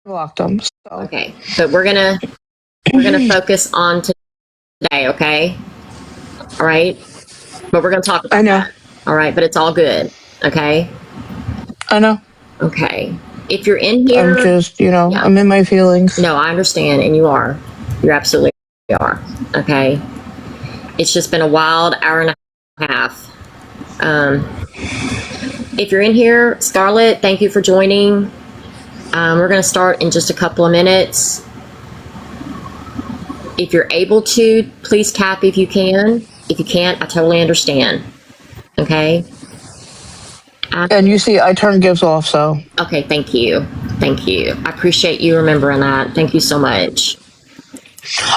blocked them. So. Okay, but we're gonna focus on today, okay? All right, but we're gonna talk about that. All right, but it's all good, okay? I know. Okay, if you're in here, I'm just, I'm in my feelings. No, I understand, and you are. You absolutely are. Okay, it's just been a wild hour and a half. If you're in here, Scarlett, thank you for joining. We're going to start in just a couple of minutes. If you're able to, please tap if you can. If you can't, I totally understand. Okay? And you see, I turn gifts off, so. Okay, thank you. Thank you. I appreciate you remembering that. Thank you so much.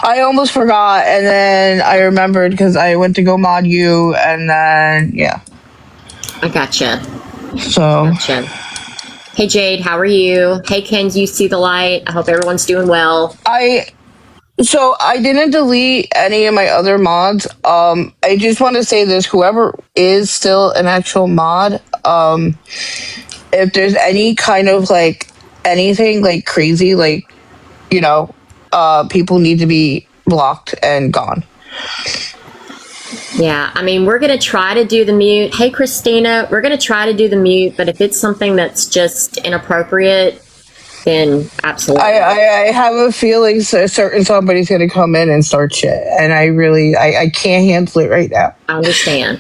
I almost forgot, and then I remembered because I went to go mod you, and then, yeah. I gotcha. So. Gotcha. Hey, Jade, how are you? Hey, Ken, you see the light? I hope everyone's doing well. So I didn't delete any of my other mods. I just want to say this: whoever is still an actual mod, if there's any kind of anything crazy, people need to be blocked and gone. Yeah, I mean, we're going to try to do the mute. Hey, Christina, we're going to try to do the mute, but if it's something that's just inappropriate, then absolutely. I have a feeling a certain somebody's going to come in and start shit, and I can't handle it right now. I understand.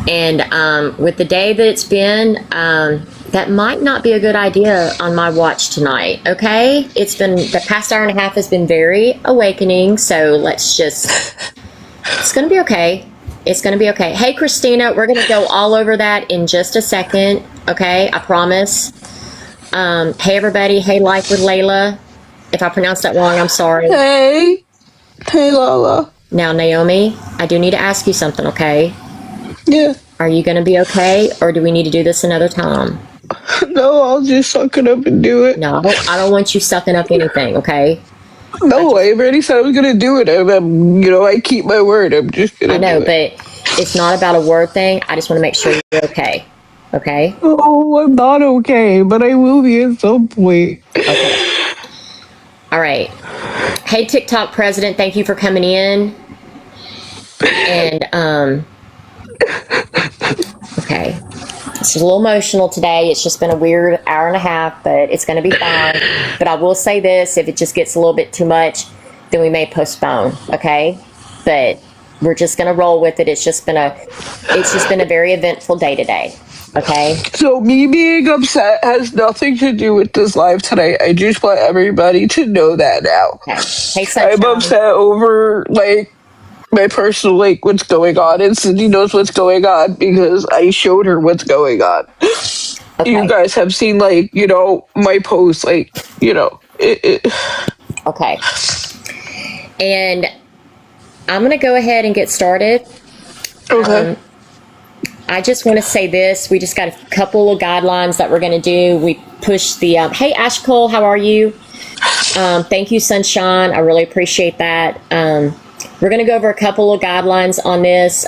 And with the day that it's been, that might not be a good idea on my watch tonight, okay? The past hour and a half has been very awakening, so let's just... It's going to be okay. It's going to be okay. Hey, Christina, we're going to go all over that in just a second, okay? I promise. Hey, everybody. Hey, Life with Layla. If I pronounced that wrong, I'm sorry. Hey. Hey, Lala. Now, Naomi, I do need to ask you something, okay? Yeah. Are you going to be okay, or do we need to do this another time? No, I'll just suck it up and do it. No, I don't want you sucking up anything, okay? No, I already said I was going to do it. I keep my word. I'm just going to do it. I know, but it's not about a word thing. I just want to make sure you're okay. Okay? Oh, I'm not okay, but I will be at some point. Okay. All right. Hey, TikTok president, thank you for coming in. And, okay. It's a little emotional today. It's just been a weird hour and a half, but it's going to be fine. But I will say this, if it just gets a little bit too much, then we may postpone, okay? But we're just going to roll with it. It's just been a very eventful day today, okay? So me being upset has nothing to do with this live today. I just want everybody to know that now. Okay. Hey, Sunshine. I'm upset over, my personal, what's going on, and Cindy knows what's going on because I showed her what's going on. Okay. You guys have seen, my posts, Okay. And I'm going to go ahead and get started. Okay. I just want to say this. We just got a couple of guidelines that we're going to do. We pushed the, hey, Ash Cole, how are you? Thank you, Sunshine. I really appreciate that. We're going to go over a couple of guidelines on this.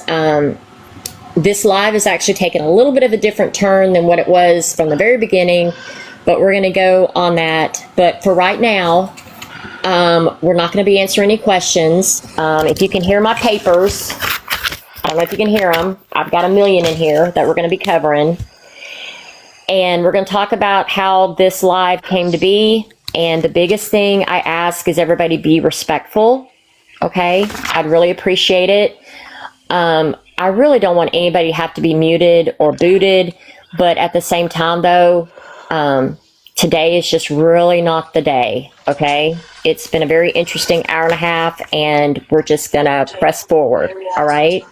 This live is actually taking a little bit of a different turn than what it was from the very beginning, but we're going to go on that. But for right now, we're not going to be answering any questions. If you can hear my papers, I don't know if you can hear them. I've got a million in here that we're going to be covering. And we're going to talk about how this live came to be. And the biggest thing I ask is everybody be respectful. Okay, I'd really appreciate it. I really don't want anybody to have to be muted or booted, but at the same time, though, today is just really not the day, okay? It's been a very interesting hour and a half, and we're just going to press forward, all right?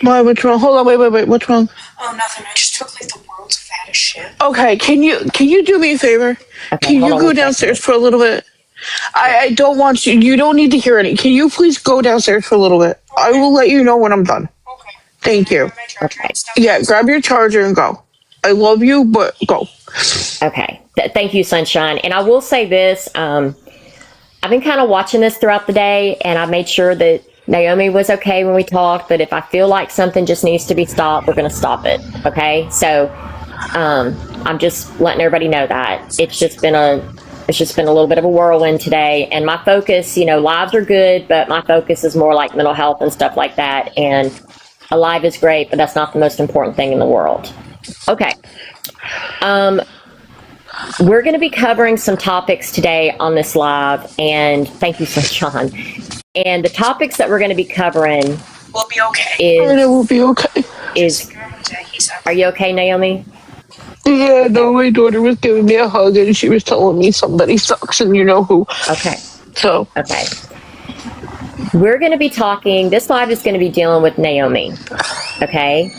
Why, what's wrong? Hold on, wait, what's wrong? Oh, nothing. I just took, the world's fattest shit. Okay, can you do me a favor? Okay, can you go downstairs for a little bit? I don't want you don't need to hear any. Can you please go downstairs for a little bit? Okay. I will let you know when I'm done. Okay. Thank you. Okay. Yeah, grab your charger and go. I love you, but go. Okay. Thank you, Sunshine. And I will say this, I've been kind of watching this throughout the day, and I made sure that Naomi was okay when we talked, but if I feel like something just needs to be stopped, we're going to stop it. Okay? So, I'm just letting everybody know that it's just been a little bit of a whirlwind today. And my focus, lives are good, but my focus is more like mental health and stuff like that. And a live is great, but that's not the most important thing in the world. Okay. We're going to be covering some topics today on this live, and thank you so much, Sean. And the topics that we're going to be covering We'll be okay. It will be okay. Are you okay, Naomi? Yeah, no, my daughter was giving me a hug and she was telling me somebody sucks and you know who. Okay. So. Okay. We're going to be talking, this live is going to be dealing with Naomi. Okay.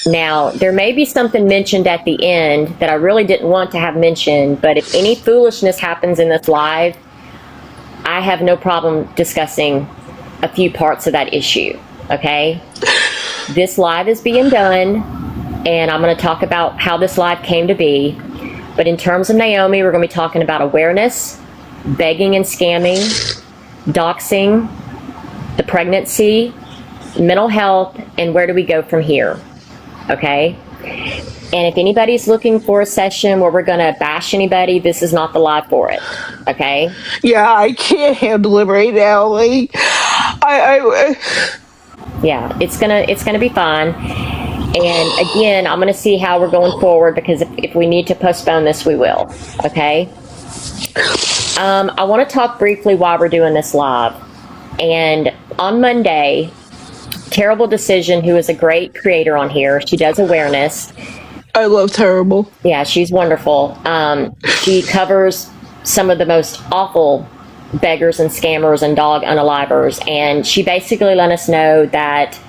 Now, there may be something mentioned at the end that I really didn't want to have mentioned, but if any foolishness happens in this live, I have no problem discussing a few parts of that issue. Okay. This live is being done, and I'm going to talk about how this live came to be. But in terms of Naomi, we're going to be talking about awareness, begging and scamming, doxing, the pregnancy, mental health, and where do we go from here. Okay? And if anybody's looking for a session where we're going to bash anybody, this is not the live for it. Okay? Yeah, I can't handle it right now. Like, Yeah, it's gonna be fun. And again, I'm gonna see how we're going forward, because if we need to postpone this, we will. Okay. I want to talk briefly why we're doing this live. And on Monday, Terrible Decision, who is a great creator on here, she does awareness. I love Terrible. Yeah, she's wonderful. She covers some of the most awful beggars and scammers and dog unalivers, and she basically let us know that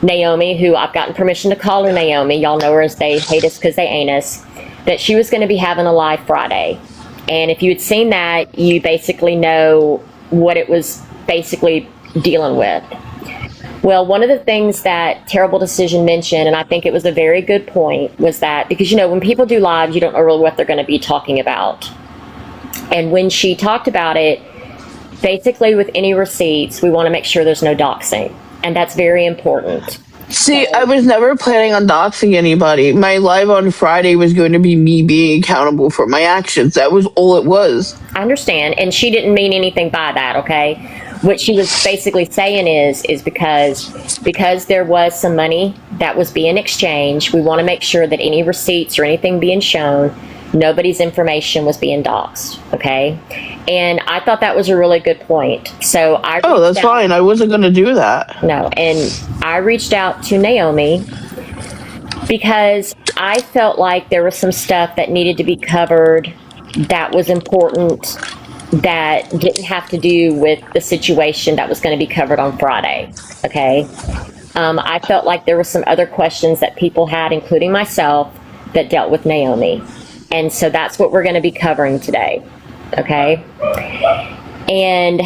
Naomi, who I've gotten permission to call her Naomi, y'all know her as They Hate Us Because They Ain't Us, that she was going to be having a live Friday. And if you had seen that, you basically know what it was basically dealing with. Well, one of the things that Terrible Decision mentioned, and I think it was a very good point, was that, because when people do lives, you don't know really what they're going to be talking about. And when she talked about it, basically with any receipts, we want to make sure there's no doxing. And that's very important. See, I was never planning on doxing anybody. My live on Friday was going to be me being accountable for my actions. That was all it was. I understand. And she didn't mean anything by that, okay? What she was basically saying is because there was some money that was being exchanged, we want to make sure that any receipts or anything being shown, nobody's information was being doxed, okay? And I thought that was a really good point. So that's fine. I wasn't going to do that. No, and I reached out to Naomi because I felt like there was some stuff that needed to be covered that was important, that didn't have to do with the situation that was going to be covered on Friday, okay? I felt like there were some other questions that people had, including myself, that dealt with Naomi. And so that's what we're going to be covering today, okay? And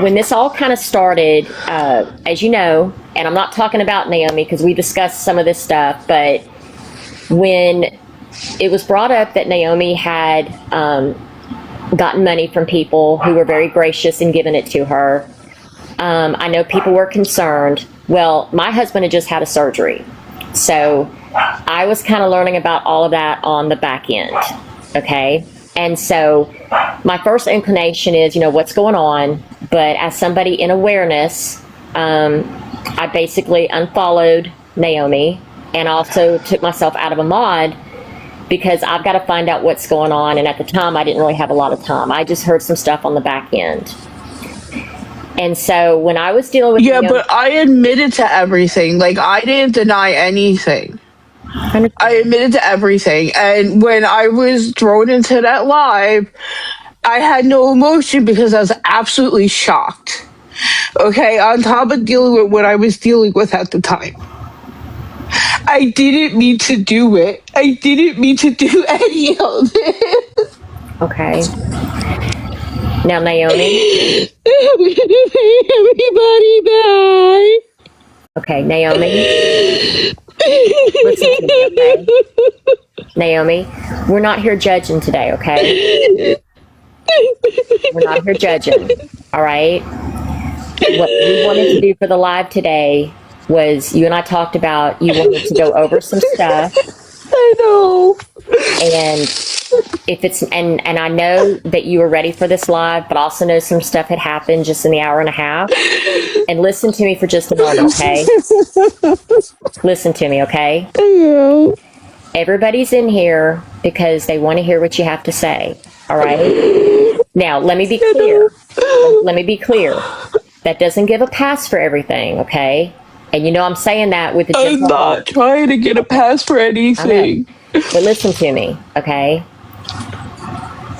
when this all kind of started, as you know, and I'm not talking about Naomi because we discussed some of this stuff, but when it was brought up that Naomi had gotten money from people who were very gracious in giving it to her, I know people were concerned. Well, my husband had just had a surgery, so I was kind of learning about all of that on the back end, okay? And so my first inclination is, what's going on? But as somebody in awareness, I basically unfollowed Naomi and also took myself out of a mod because I've got to find out what's going on. And at the time, I didn't really have a lot of time. I just heard some stuff on the back end. And so when I was dealing with Naomi, but I admitted to everything. Like, I didn't deny anything. I admitted to everything. And when I was thrown into that live, I had no emotion because I was absolutely shocked. Okay, on top of dealing with what I was dealing with at the time. I didn't mean to do it. I didn't mean to do any of this. Okay. Now, Naomi. Everybody bye. Okay, Naomi. Listen to me, okay? Naomi, we're not here judging today, okay? We're not here judging, all right? What we wanted to do for the live today was you and I talked about you wanted to go over some stuff. I know. And if it's and I know that you were ready for this live, but also know some stuff had happened just in the hour and a half. And listen to me for just a moment, okay? Listen to me, okay? Yeah. Everybody's in here because they want to hear what you have to say. All right? Now, let me be clear. Let me be clear. That doesn't give a pass for everything, okay? And you know I'm saying that with a I'm gentle not heart. trying to get a pass for anything. But listen to me, okay?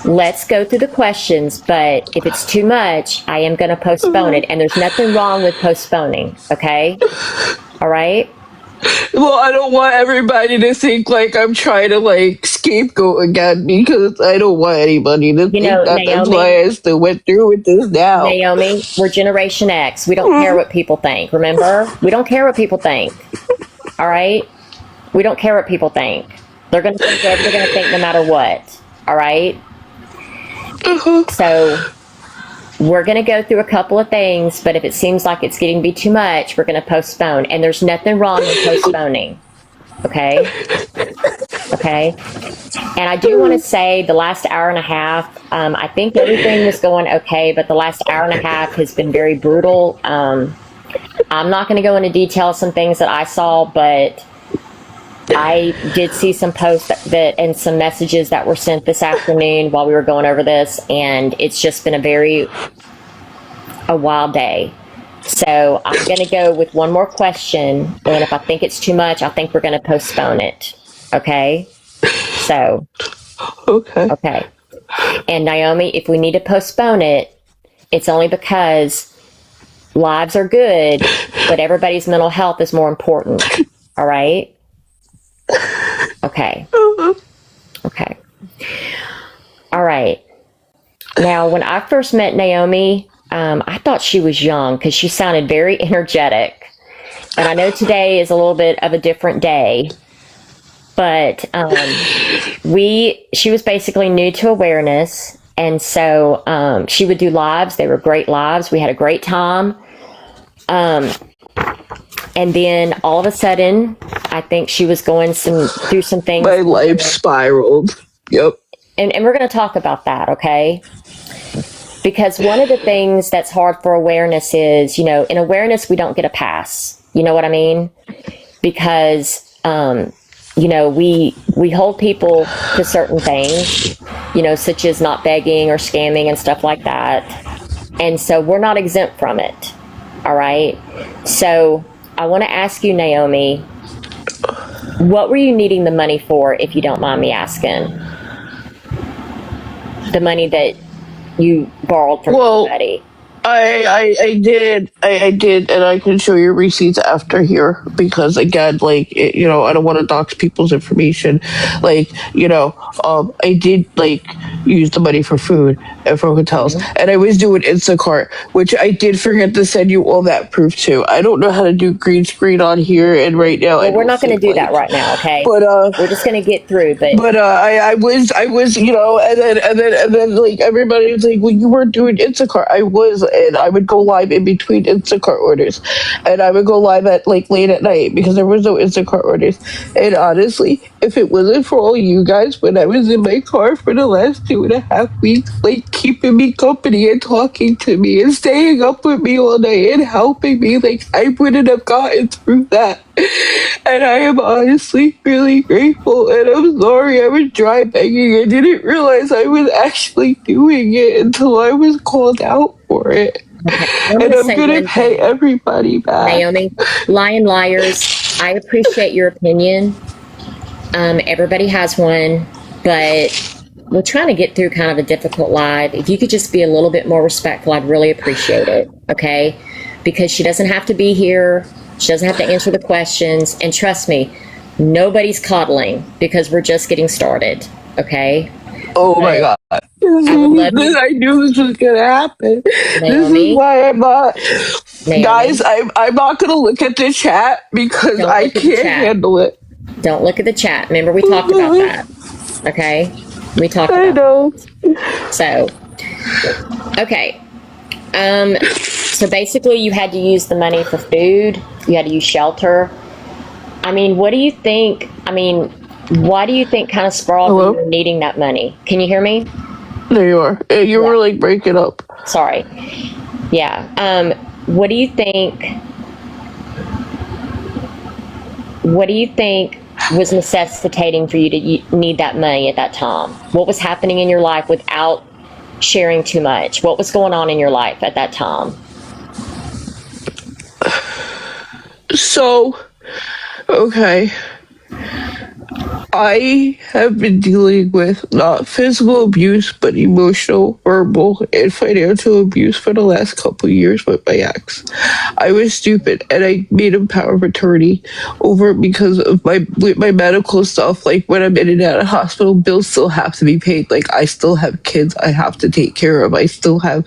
Let's go through the questions, but if it's too much, I am going to postpone it. And there's nothing wrong with postponing, okay? All right? Well, I don't want everybody to think like I'm trying to like scapegoat again because I don't want anybody to think know, that. That's Naomi- why I still went through with this now. Naomi, we're Generation X. We don't care what people think, remember? We don't care what people think, all right? We don't care what people think. They're going to think whatever they're going to think no matter what, all right? So we're going to go through a couple of things, but if it seems like it's getting to be too much, we're going to postpone. And there's nothing wrong with postponing. Okay? Okay? And I do want to say the last hour and a half, I think everything was going okay, but the last hour and a half has been very brutal. I'm not going to go into detail some things that I saw, but I did see some posts that and some messages that were sent this afternoon while we were going over this, and it's just been a wild day. So I'm going to go with one more question, and if I think it's too much, I think we're going to postpone it. Okay? So. Okay. And Naomi, if we need to postpone it, it's only because lives are good, but everybody's mental health is more important. All right? Okay. Okay. All right. Now, when I first met Naomi, I thought she was young because she sounded very energetic. And I know today is a little bit of a different day, but she was basically new to awareness. And so she would do lives. They were great lives. We had a great time. And then all of a sudden, I think she was going through some things. My life spiraled. Yep. And we're going to talk about that, okay? Because one of the things that's hard for awareness is, in awareness, we don't get a pass. You know what I mean? Because, we hold people to certain things, such as not begging or scamming and stuff like that. And so we're not exempt from it, all right? So I want to ask you, Naomi, what were you needing the money for, if you don't mind me asking? The money that you borrowed from somebody. I did, and I can show you receipts after here because again, I don't want to dox people's information. I did use the money for food and for hotels, and I was doing Instacart, which I did forget to send you all that proof to. I don't know how to do green screen on here, and right now, we're not going to do that right now, okay? But we're just going to get through. But I was, and then everybody was like, well, you weren't doing Instacart. I was. And I would go live in between Instacart orders, and I would go live at late at night because there was no Instacart orders. And honestly, if it wasn't for all you guys when I was in my car for the last 2.5 weeks, keeping me company and talking to me and staying up with me all night and helping me, I wouldn't have gotten through that. And I am honestly really grateful, and I'm sorry I was dry begging. I didn't realize I was actually doing it until I was called out for it. Okay. And I'm going to pay everybody back. Naomi, lying liars, I appreciate your opinion. Everybody has one, but we're trying to get through kind of a difficult live. If you could just be a little bit more respectful, I'd really appreciate it, okay? Because she doesn't have to be here. She doesn't have to answer the questions. And trust me, nobody's coddling because we're just getting started, okay? Oh my God. I knew this was going to happen. Naomi, this is why I'm not. Naomi, guys, I'm not going to look at the chat because I can't handle it. Don't look at the chat. Remember, we talked about that, okay? We talked about I know. So, okay. So basically, you had to use the money for food. You had to use shelter. I mean, what do you think? I mean, why do you think kind of sprawled when you Hello? were needing that money? Can you hear me? There you are. You Yeah. were like breaking up. Sorry. Yeah. What do you think? What do you think was necessitating for you to need that money at that time? What was happening in your life without sharing too much? What was going on in your life at that time? So, okay. I have been dealing with not physical abuse, but emotional, verbal, and financial abuse for the last couple of years with my ex. I was stupid, and I made him power of attorney over because of my medical stuff. Like when I'm in and out of hospital, bills still have to be paid. Like I still have kids I have to take care of. I still have,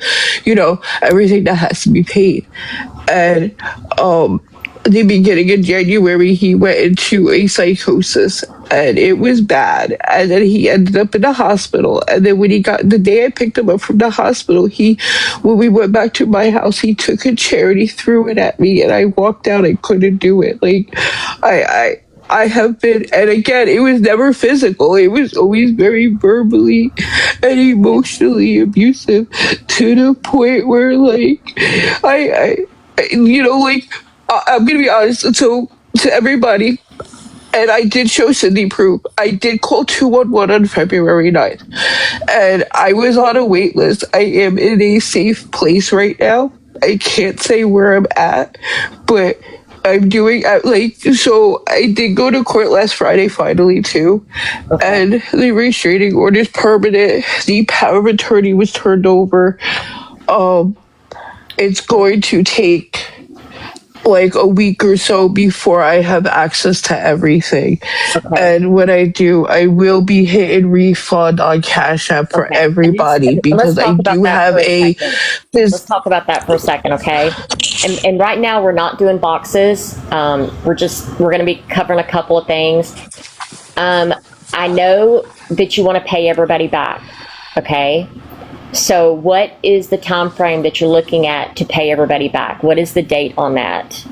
everything that has to be paid. And the beginning of January, he went into a psychosis and it was bad. And then he ended up in the hospital. And then when the day I picked him up from the hospital, when we went back to my house, he took a chair and he threw it at me and I walked out. I couldn't do it. Like, I have been, and again, it was never physical. It was always very verbally and emotionally abusive to the point where, like, I'm gonna be honest. So to everybody, and I did show Cindy proof. I did call 211 on February 9th, and I was on a wait list. I am in a safe place right now. I can't say where I'm at, but I'm doing so. I did go to court last Friday finally too, and the restraining order is permanent. The power of attorney was turned over. It's going to take like a week or so before I have access to everything. Okay. And when I do, I will be hitting refund on Cash App for Okay. everybody Let's because I talk about do that have for a a second. Let's this talk about that for a second, okay? And right now we're not doing boxes. We're going to be covering a couple of things. I know that you want to pay everybody back, okay? So what is the time frame that you're looking at to pay everybody back? What is the date on that?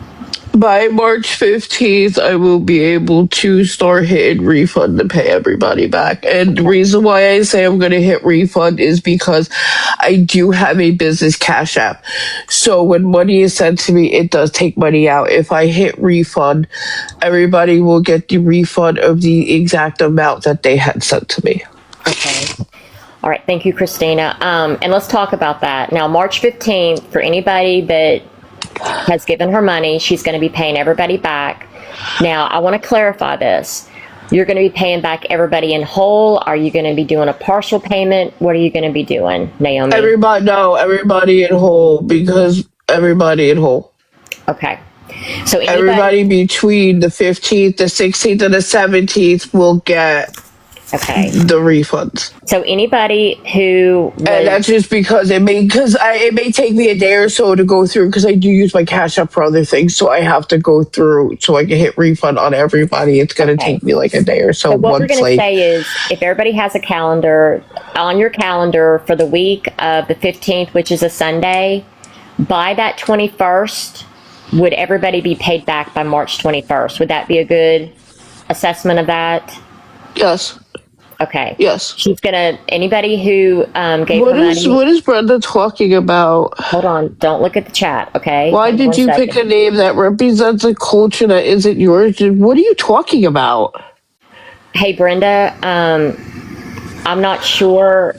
by March 15th, I will be able to start hitting refund to pay everybody back. And the reason why I say I'm going to hit refund is because I do have a business Cash App. So when money is sent to me, it does take money out. If I hit refund, everybody will get the refund of the exact amount that they had sent to me. Okay. All right. Thank you, Christina. And let's talk about that. Now, March 15th, for anybody that has given her money, she's going to be paying everybody back. Now, I want to clarify this. You're going to be paying back everybody in whole. Are you going to be doing a partial payment? What are you going to be doing, Naomi? Everybody in whole, because everybody in whole. Okay. So everybody between the 15th, the 16th, and the 17th will get the refunds. So anybody who was, and that's just because it may take me a day or so to go through because I do use my Cash App for other things, so I have to go through so I can hit refund on everybody. It's gonna take me like a day or so. So what we're going to say is, if everybody has a calendar on your calendar for the week of the 15th, which is a Sunday, by that 21st, would everybody be paid back by March 21st? Would that be a good assessment of that? Yes. Okay. Yes. She's gonna. Anybody who gave her money. What is Brenda talking about? Hold on. Don't look at the chat. Okay. Why did you pick a name that represents a culture that isn't yours? What are you talking about? Hey, Brenda. I'm not sure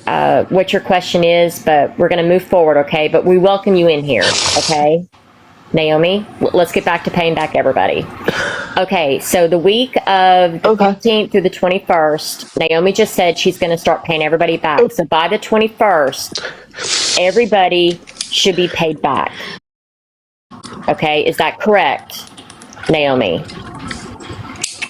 what your question is, but we're going to move forward. Okay. But we welcome you in here. Okay. Naomi, let's get back to paying back everybody. Okay, so the week of the 15th through the 21st, Naomi just said she's going to start paying everybody back. So by the 21st, everybody should be paid back. Okay, is that correct, Naomi?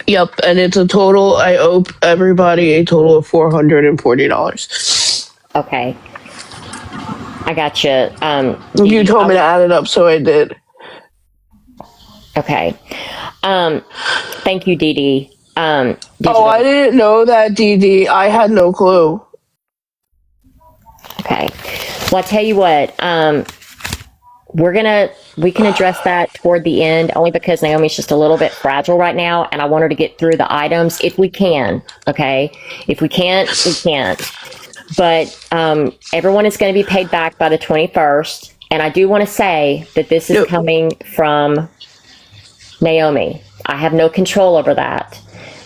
Yep, and it's a total, I owe everybody a total of $440. Okay. I got you. You told me to add it up, so I did. Okay. Thank you, Dee Dee. I didn't know that, Dee Dee. I had no clue. Okay. Well, I tell you what. we can address that toward the end, only because Naomi's just a little bit fragile right now, and I want her to get through the items if we can. Okay, if we can't, we can't. But everyone is going to be paid back by the 21st, and I do want to say that this is coming from Naomi. I have no control over that.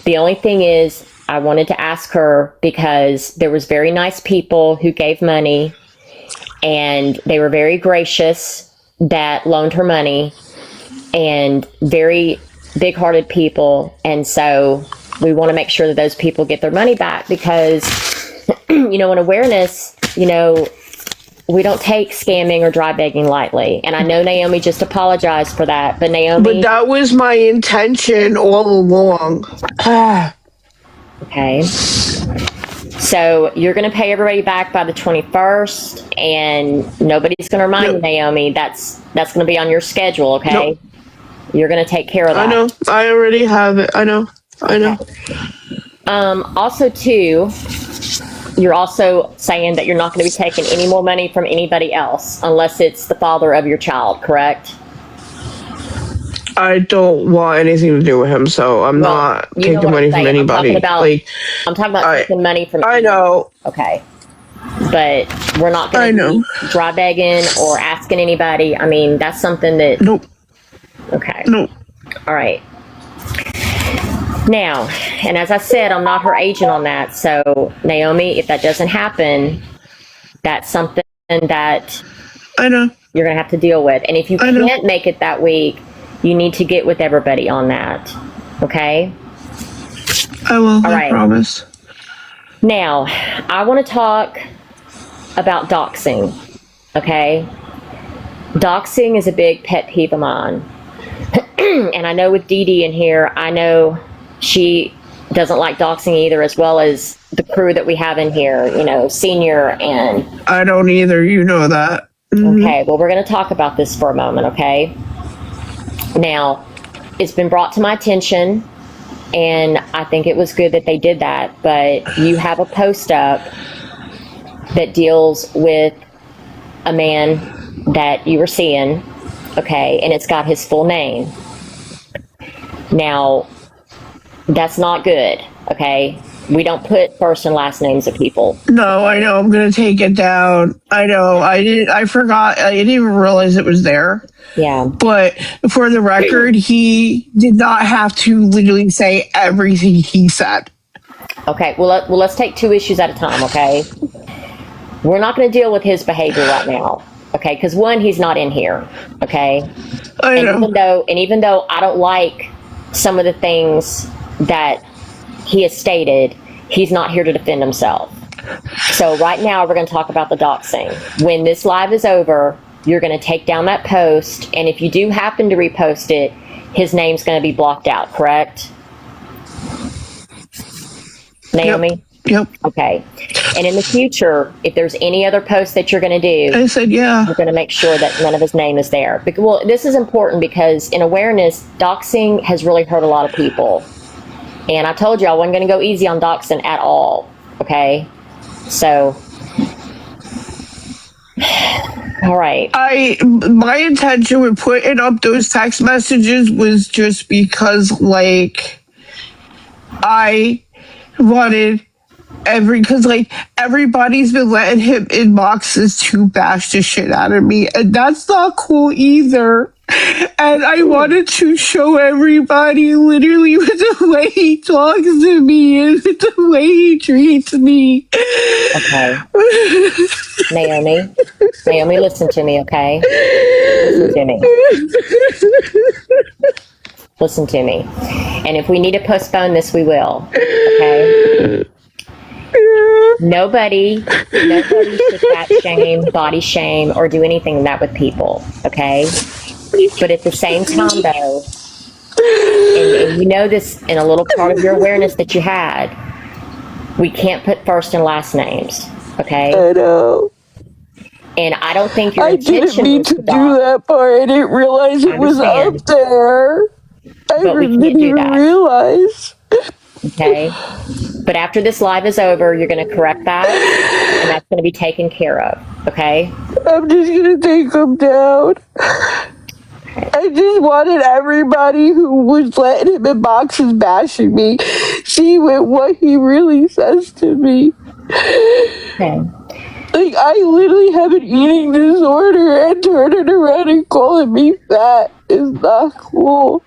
The only thing is, I wanted to ask her because there was very nice people who gave money, and they were very gracious that loaned her money, and very big-hearted people. And so we want to make sure that those people get their money back because, in awareness, we don't take scamming or dry begging lightly. And I know Naomi just apologized for that, but Naomi... But that was my intention all along. Okay. So you're going to pay everybody back by the 21st, and nobody's going to remind Naomi that's going to be on your schedule, okay? Nope. You're going to take care of that. I know. I already have it. I know. Okay. Also, too, you're also saying that you're not going to be taking any more money from anybody else unless it's the father of your child, correct? I don't want anything to do with him, so I'm not taking money from anybody. I'm talking about taking money from... I know. Okay. But we're not going to be dry begging or asking anybody. I mean, that's something that... Nope. Okay. Nope. All right. Now, and as I said, I'm not her agent on that. So, Naomi, if that doesn't happen, that's something that I know you're going to have to deal with. And if you can't make it that week, you need to get with everybody on that. Okay? I will. I promise. Now, I want to talk about doxing. Okay? Doxing is a big pet peeve of mine. And I know with Dee Dee in here, I know she doesn't like doxing either, as well as the crew that we have in here, Senior and... I don't either, you know that. Mm-hmm. Okay, well, we're going to talk about this for a moment, okay? Now, it's been brought to my attention, and I think it was good that they did that, but you have a post up that deals with a man that you were seeing, okay, and it's got his full name. Now, that's not good, okay? We don't put first and last names of people. No, I know. I'm going to take it down. I know. I forgot. I didn't even realize it was there. Yeah. But for the record, he did not have to literally say everything he said. Okay. Well, let's take two issues at a time, okay? We're not going to deal with his behavior right now, okay? Because one, he's not in here, okay? I know. Even though I don't like some of the things that he has stated, he's not here to defend himself. So right now we're going to talk about the doxing. When this live is over, you're going to take down that post, and if you do happen to repost it, his name's going to be blocked out, correct? Naomi? Yep. Okay. And in the future, if there's any other posts that you're going to do, I said, yeah, you're going to make sure that none of his name is there. Well, this is important because in awareness, doxing has really hurt a lot of people. And I told you I wasn't going to go easy on doxing at all. Okay? So, all right. My intention with putting up those text messages was just because, I wanted because everybody's been letting him in boxes to bash the shit out of me, and that's not cool either. And I wanted to show everybody literally with the way he talks to me and with the way he treats me. Okay. Naomi, listen to me, okay? Listen to me. And if we need to postpone this, we will. Okay? Nobody should fat shame, body shame, or do anything like that with people, okay? But at the same time, though, and you know this in a little part of your awareness that you had, we can't put first and last names, okay? I know. And I don't think your intention was I didn't mean to do that part. I didn't realize it was up there. I didn't even realize. Okay? But after this live is over, you're going to correct that, and that's going to be taken care of, okay? I'm just gonna take him down. I just wanted everybody who was letting him in boxes bashing me see what he really says to me. Okay. Like, I literally have an eating disorder, and turning around and calling me fat is not cool.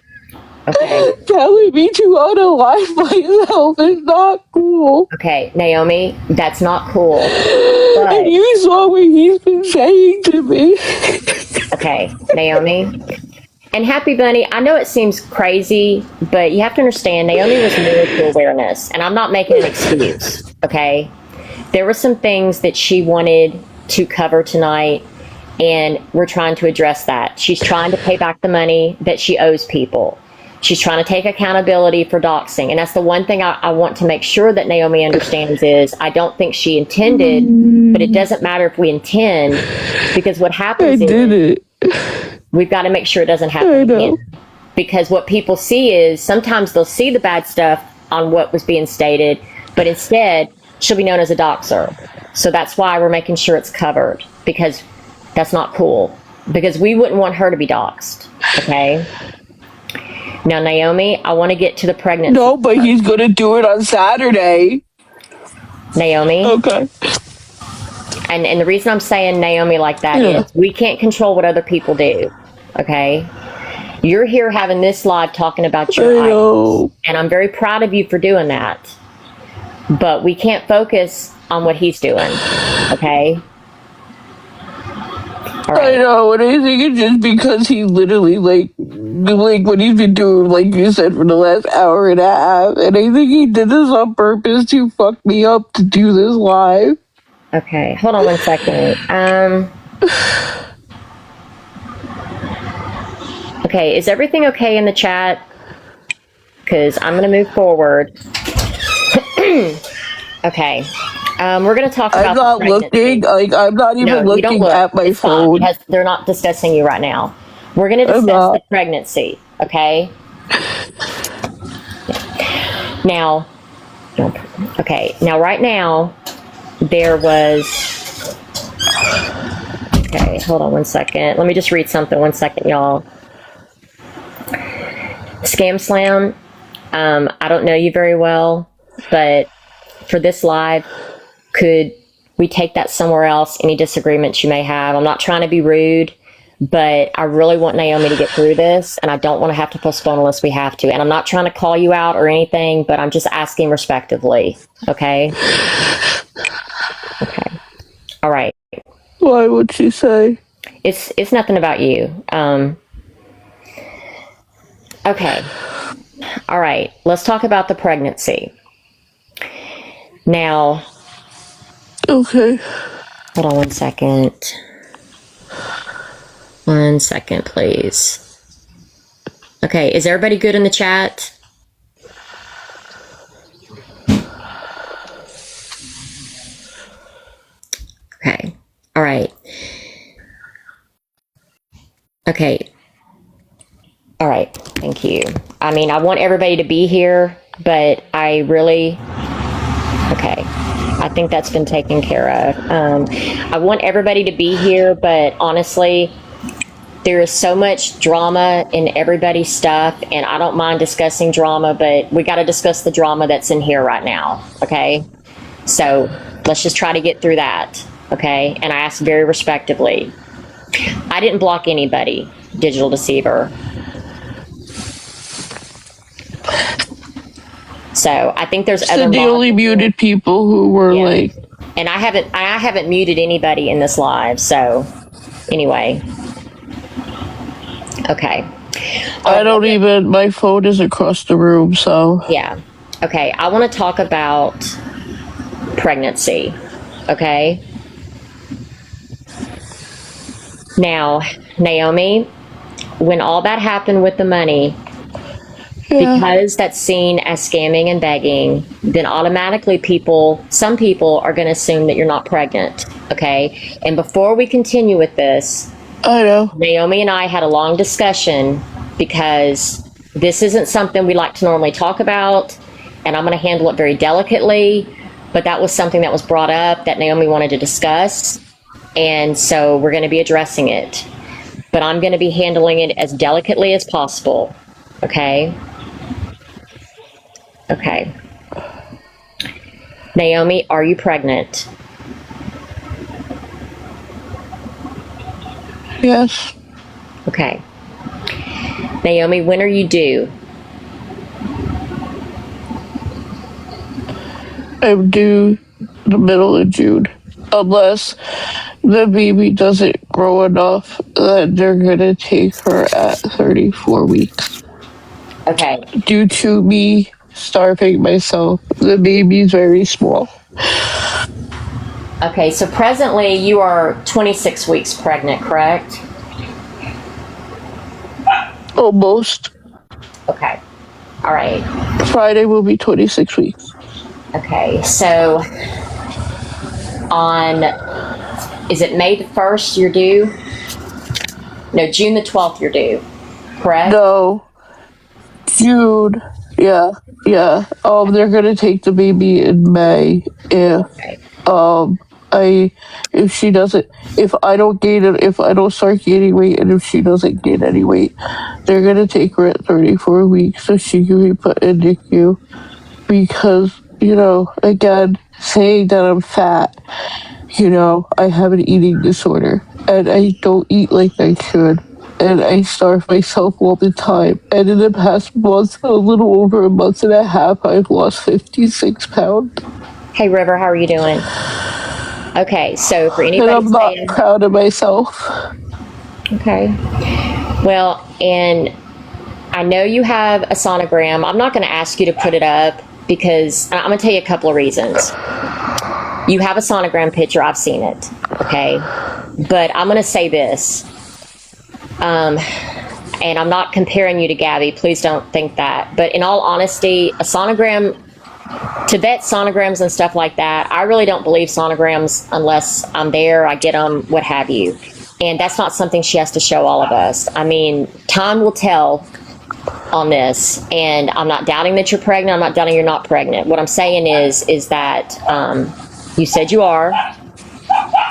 Okay. Telling me to unalive myself is not cool. Okay, Naomi, that's not cool. And But, you saw what he's been saying to me. okay, Naomi. And Happy Bunny, I know it seems crazy, but you have to understand Naomi was new to awareness, and I'm not making an excuse, okay? There were some things that she wanted to cover tonight, and we're trying to address that. She's trying to pay back the money that she owes people. She's trying to take accountability for doxing. And that's the one thing I want to make sure that Naomi understands is I don't think she intended, but it doesn't matter if we intend, because what happens is we've got to make sure it doesn't happen again. Because what people see is sometimes they'll see the bad stuff on what was being stated, but instead she'll be known as a doxer. So that's why we're making sure it's covered, because that's not cool. Because we wouldn't want her to be doxed, okay? Now, Naomi, I want to get to the pregnancy. No, but he's going to do it on Saturday. Naomi? Okay. And the reason I'm saying Naomi like that is we can't control what other people do, okay? You're here having this live talking about your idols, and I'm very proud of you for doing that. But we can't focus on what he's doing, okay? Right. I know, and I think it's just because he literally, like what he's been doing, like you said, for the last hour and a half, and I think he did this on purpose to fuck me up to do this live. Okay, hold on one second. Okay, is everything okay in the chat? Because I'm going to move forward. Okay. We're going to talk about. I'm not looking. Like, I'm not even looking at my phone. They're not discussing you right now. We're going to discuss the pregnancy. Okay. Now. Okay. Now, right now, there was. Okay. Hold on one second. Let me just read something. 1 second, y'all. Scam Slam. I don't know you very well, but for this live, could we take that somewhere else? Any disagreements you may have? I'm not trying to be rude, but I really want Naomi to get through this, and I don't want to have to postpone unless we have to. And I'm not trying to call you out or anything, but I'm just asking respectively. Okay? Okay. All right. Why would she say? It's nothing about you. Okay. All right. Let's talk about the pregnancy. Now. Okay. Hold on 1 second. 1 second, please. Okay, is everybody good in the chat? Okay, all right. Okay. All right, thank you. I mean, I want everybody to be here, but I really... Okay. I think that's been taken care of. I want everybody to be here, but honestly, there is so much drama in everybody's stuff, and I don't mind discussing drama, but we got to discuss the drama that's in here right now, okay? So let's just try to get through that, okay? And I ask very respectively. I didn't block anybody, Digital Deceiver. So I think there's other. The only muted people who were like. And I haven't muted anybody in this live. So anyway. Okay. I don't even. My phone is across the room, so. Yeah. Okay. I want to talk about pregnancy. Okay. Now, Naomi, when all that happened with the money. Yeah. Because that's seen as scamming and begging, then automatically some people are going to assume that you're not pregnant, okay? And before we continue with this, I know. Naomi and I had a long discussion because this isn't something we like to normally talk about, and I'm going to handle it very delicately, but that was something that was brought up that Naomi wanted to discuss. And so we're going to be addressing it. But I'm going to be handling it as delicately as possible. Okay? Okay. Naomi, are you pregnant? Yes. Okay. Naomi, when are you due? I'm due the middle of June. Unless the baby doesn't grow enough, then they're going to take her at 34 weeks. Okay. Due to me starving myself, the baby's very small. Okay, so presently you are 26 weeks pregnant, correct? Almost. Okay. All right. Friday will be 26 weeks. Okay, so on, is it May the 1st you're due? No, June the 12th you're due, correct? No. June. Yeah. They're gonna take the baby in May if Okay. if I don't start gaining weight, and if she doesn't gain any weight, they're gonna take her at 34 weeks so she can be put in NICU. Because, again, saying that I'm fat, I have an eating disorder and I don't eat like I should. And I starve myself all the time. And in the past month, a little over a month and a half, I've lost 56 pounds. Hey, River, how are you doing? Okay, so for anybody and I'm not proud of myself. Okay. Well, and I know you have a sonogram. I'm not going to ask you to put it up because I'm going to tell you a couple of reasons. You have a sonogram picture. I've seen it. Okay. But I'm going to say this. And I'm not comparing you to Gabby. Please don't think that. But in all honesty, a sonogram, to vet sonograms and stuff like that, I really don't believe sonograms unless I'm there, I get them, what have you. And that's not something she has to show all of us. I mean, time will tell on this. And I'm not doubting that you're pregnant. I'm not doubting you're not pregnant. What I'm saying is that you said you are.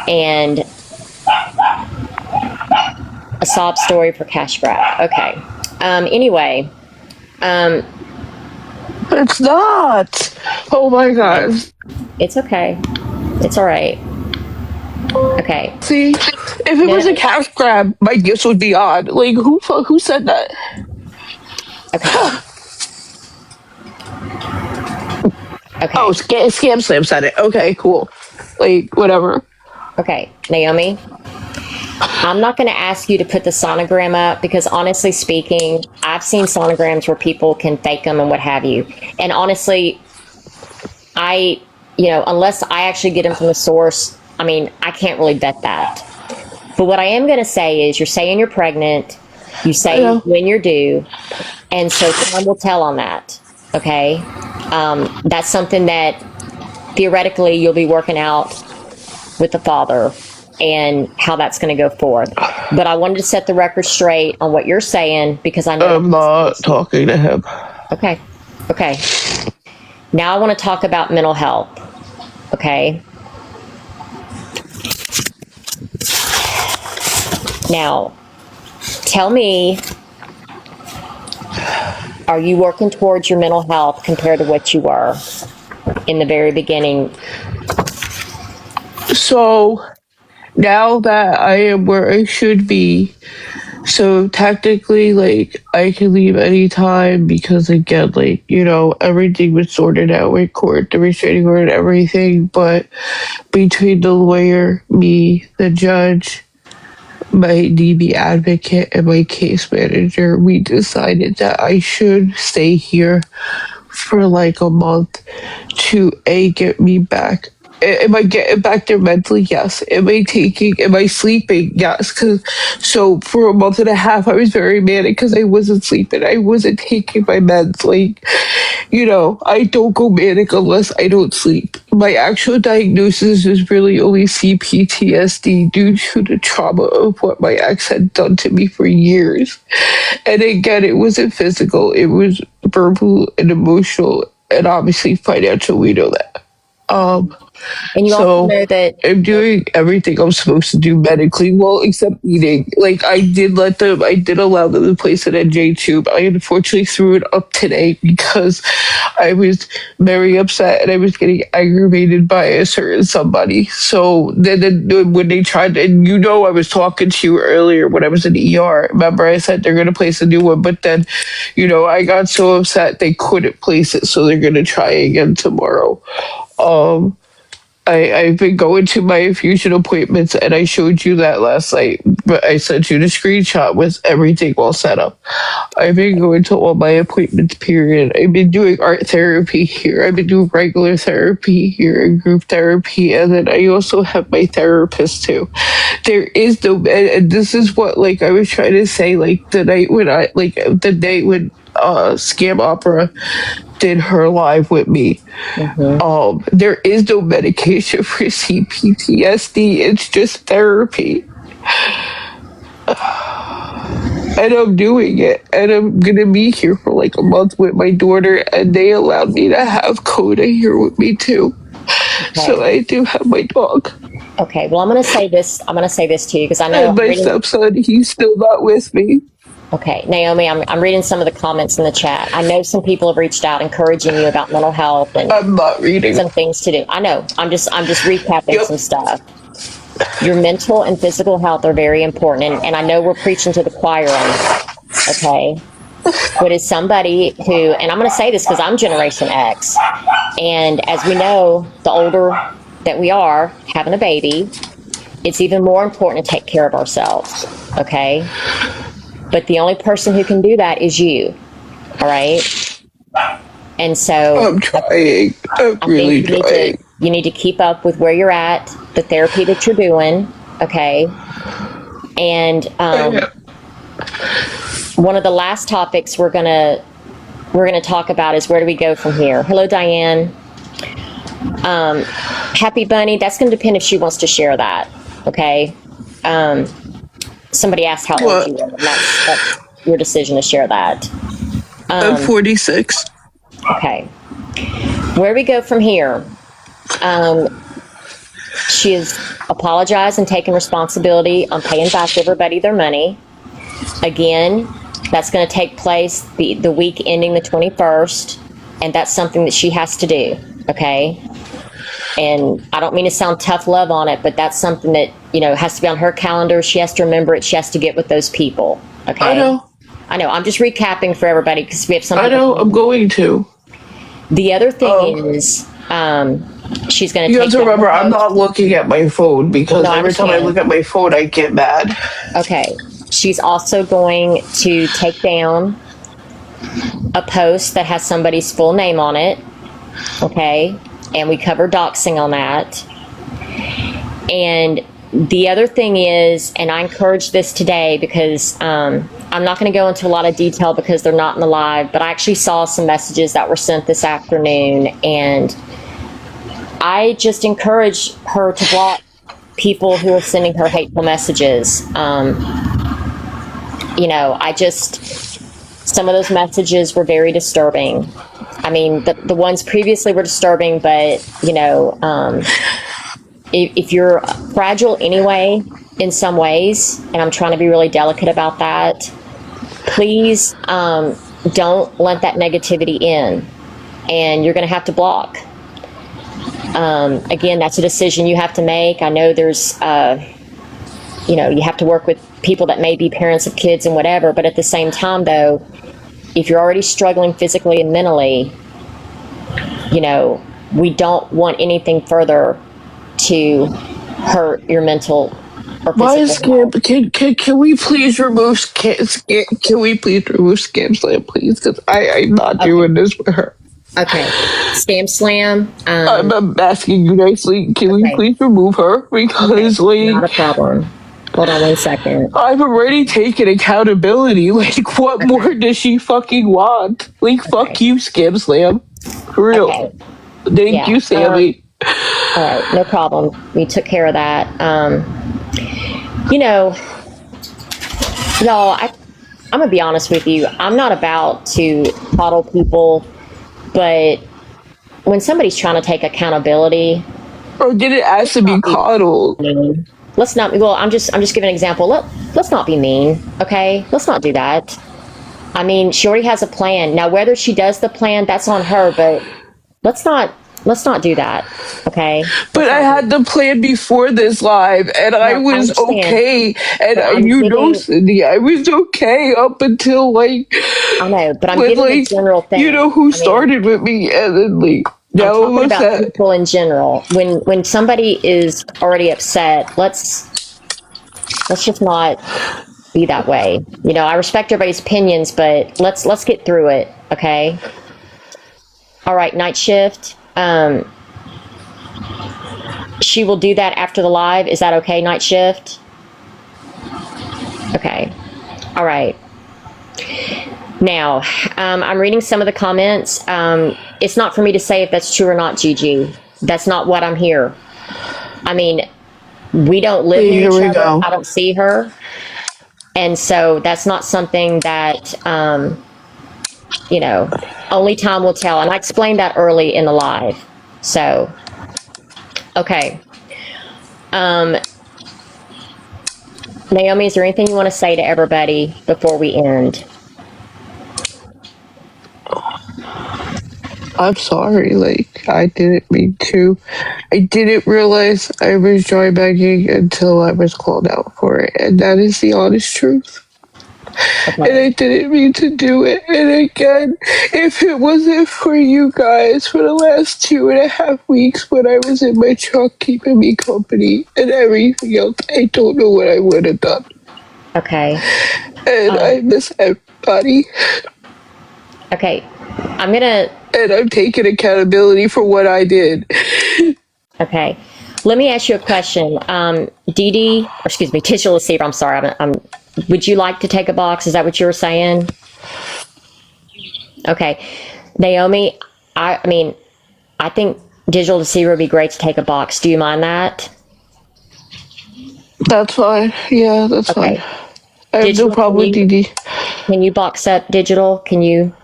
And a sob story for cash grab. Okay. Anyway. It's not. Oh my God. It's okay. It's all right. Okay. See, if it was a cash grab, my gifts would be odd. Like, who said that? Okay. Okay. Oh, Scam Slam said it. Okay, cool. Like, whatever. Okay, Naomi. I'm not going to ask you to put the sonogram up because honestly speaking, I've seen sonograms where people can fake them and what have you. And honestly, unless I actually get them from the source, I mean, I can't really vet that. But what I am going to say is you're saying you're pregnant, you say when you're due, and so time will tell on that, okay? That's something that theoretically you'll be working out with the father and how that's going to go forth. But I wanted to set the record straight on what you're saying because I know I'm not talking to him. Okay. Now I want to talk about mental health. Okay. Now, tell me, are you working towards your mental health compared to what you were in the very beginning? So, now that I am where I should be, so technically, like, I can leave anytime because, again, like, everything was sorted out with court, the restraining order and everything, but between the lawyer, me, the judge, my DB advocate, and my case manager, we decided that I should stay here for like a month to get me back. Am I getting back there mentally? Yes. Am I sleeping? Yes. So for a month and a half, I was very manic because I wasn't sleeping. I wasn't taking my meds. Like, I don't go manic unless I don't sleep. My actual diagnosis is really only CPTSD due to the trauma of what my ex had done to me for years. And again, it wasn't physical. It was verbal and emotional and obviously financial. We know that. And you also So know that, I'm doing everything I'm supposed to do medically, well, except eating. Like I did allow them to place an NJ tube. I unfortunately threw it up today because I was very upset and I was getting aggravated by a certain somebody. So then when they tried, and I was talking to you earlier when I was in the ER. Remember, I said they're going to place a new one, but then, I got so upset they couldn't place it, so they're going to try again tomorrow. Um, I've been going to my infusion appointments, and I showed you that last night. But I sent you the screenshot with everything all set up. I've been going to all my appointments, period. I've been doing art therapy here. I've been doing regular therapy here and group therapy. And then I also have my therapist, too. There is no, and this is what, like, I was trying to say, like, the night when Scam Opera did her live with me. There is no medication for CPTSD. It's just therapy. And I'm doing it. And I'm going to be here for like a month with my daughter. And they allowed me to have Coda here with me too. okay. So I do have my dog. Okay, well, I'm going to say this to you because I know And my stepson, he's still not with me. Okay, Naomi, I'm reading some of the comments in the chat. I know some people have reached out encouraging you about mental health and I'm not reading. some things to do. I know. I'm just recapping some stuff. Your mental and physical health are very important, and I know we're preaching to the choir on that. Okay, but as somebody who, and I'm going to say this because I'm Generation X, and as we know, the older that we are having a baby, it's even more important to take care of ourselves. Okay. But the only person who can do that is you. All right. And so I'm trying. I'm really trying. You need to keep up with where you're at, the therapy that you're doing. Okay. And one of the last topics we're gonna talk about is where do we go from here? Hello, Diane. Happy Bunny. That's going to depend if she wants to share that. Okay. Somebody asked how old you are, and that's your decision to share that. I'm 46. Okay. Where we go from here? She has apologized and taken responsibility on paying back everybody their money. Again, that's going to take place the week ending the 21st, and that's something that she has to do. Okay. And I don't mean to sound tough love on it, but that's something that, has to be on her calendar. She has to remember it. She has to get with those people. Okay. I know. I'm just recapping for everybody because we have something. I know. I'm going to. The other thing is, she's going to. You have to remember, I'm not looking at my phone because every time I look at my phone, I get mad. Okay. She's also going to take down a post that has somebody's full name on it. Okay. And we cover doxing on that. And the other thing is, and I encourage this today because I'm not going to go into a lot of detail because they're not in the live, but I actually saw some messages that were sent this afternoon, and I just encourage her to block people who are sending her hateful messages. Some of those messages were very disturbing. I mean, the ones previously were disturbing, but, if you're fragile anyway, in some ways, and I'm trying to be really delicate about that, please don't let that negativity in, and you're going to have to block. Again, that's a decision you have to make. I know there's, you have to work with people that may be parents of kids and whatever, but at the same time, though, if you're already struggling physically and mentally, we don't want anything further to hurt your mental or physical health. Can we please remove Scam Slam, please? Because I'm not doing this with her. Okay. Scam Slam. I'm asking you nicely. Can we please remove her? Because, not a problem. Hold on 1 second. I've already taken accountability. Like, what more does she fucking want? Like, fuck you, Scam Slam. For real. Okay. Thank you, Sammy. All right, no problem. We took care of that. Y'all, I'm going to be honest with you. I'm not about to coddle people, but when somebody's trying to take accountability, Or did it ask to be coddled? mean. Let's not. Well, I'm just giving an example. Let's not be mean. Okay. Let's not do that. I mean, she already has a plan. Now, whether she does the plan, that's on her. But let's not do that. Okay. But I had the plan before this live, and I No, I was understand. okay. And But I'm you know, giving. Cindy, I was okay up until like I know, but I'm when giving a like general you thing. know who I mean, started with me, and then like I'm now talking what's about that? people in general. When somebody is already upset, let's just not be that way. You know, I respect everybody's opinions, but let's get through it, okay? All right, night shift. She will do that after the live. Is that okay, night shift? Okay. All right. Now, I'm reading some of the comments. It's not for me to say if that's true or not, Gigi. That's not what I'm here. I mean, we don't live near Here each we other. go. I don't see her. And so that's not something that, you know, only time will tell. And I explained that early in the live. So, okay. Naomi, is there anything you want to say to everybody before we end? I'm sorry, like I didn't mean to. I didn't realize I was joy begging until I was called out for it, and that is the honest truth. And Okay. I didn't mean to do it. And again, if it wasn't for you guys for the last 2.5 weeks when I was in my truck keeping me company and everything else, I don't know what I would have done. Okay. And I miss everybody. Okay. I'm going to. And I'm taking accountability for what I did. Okay. Let me ask you a question. Dee Dee, or excuse me, Digital Receiver, I'm sorry. Would you like to take a box? Is that what you were saying? Okay. Naomi, I mean, I think Digital Deceiver would be great to take a box. Do you mind that? That's fine. Yeah, that's Okay. fine. I have no Digital, problem with DD. can you box up Digital? Can you?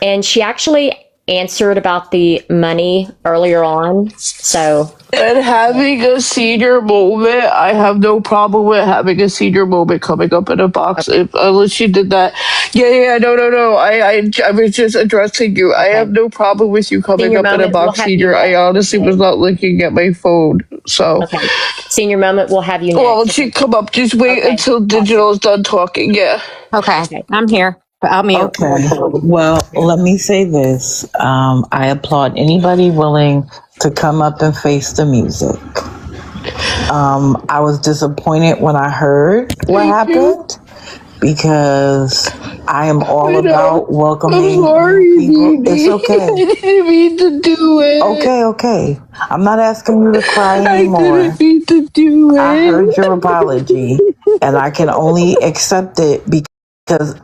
And she actually answered about the money earlier on. So. And having a senior moment, I have no problem with having a senior moment coming up in a box. Okay. Unless she did that. Yeah, no. I was just addressing you. I have no problem with you coming Senior up in a moment, we'll box, have you senior. I next. honestly was not looking at my phone. So, Okay. Senior moment, we'll have you well, next. she come up. Just wait Okay. until Digital is done talking. Yeah. Okay, I'm here. I'll mute. Okay. Well, let me say this. I applaud anybody willing to come up and face the music. I was disappointed when I heard what Thank you. happened because I am all I know. about I'm welcoming sorry, new people. Dee It's Dee. okay. I didn't mean to do it. Okay. I'm not asking you to cry I anymore. didn't mean to do it. I heard your apology and I can only accept it because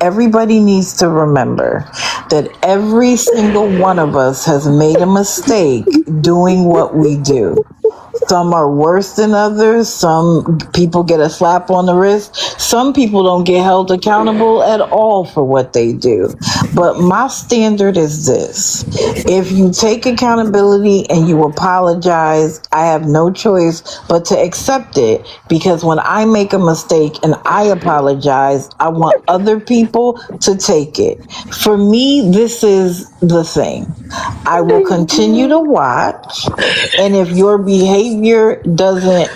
everybody needs to remember that every single one of us has made a mistake doing what we do. Some are worse than others. Some people get a slap on the wrist. Some people don't get held accountable at all for what they do. But my standard is this. If you take accountability and you apologize, I have no choice but to accept it, because when I make a mistake and I apologize, I want other people to take it. For me, this is the thing. I will continue to watch, and if your behavior doesn't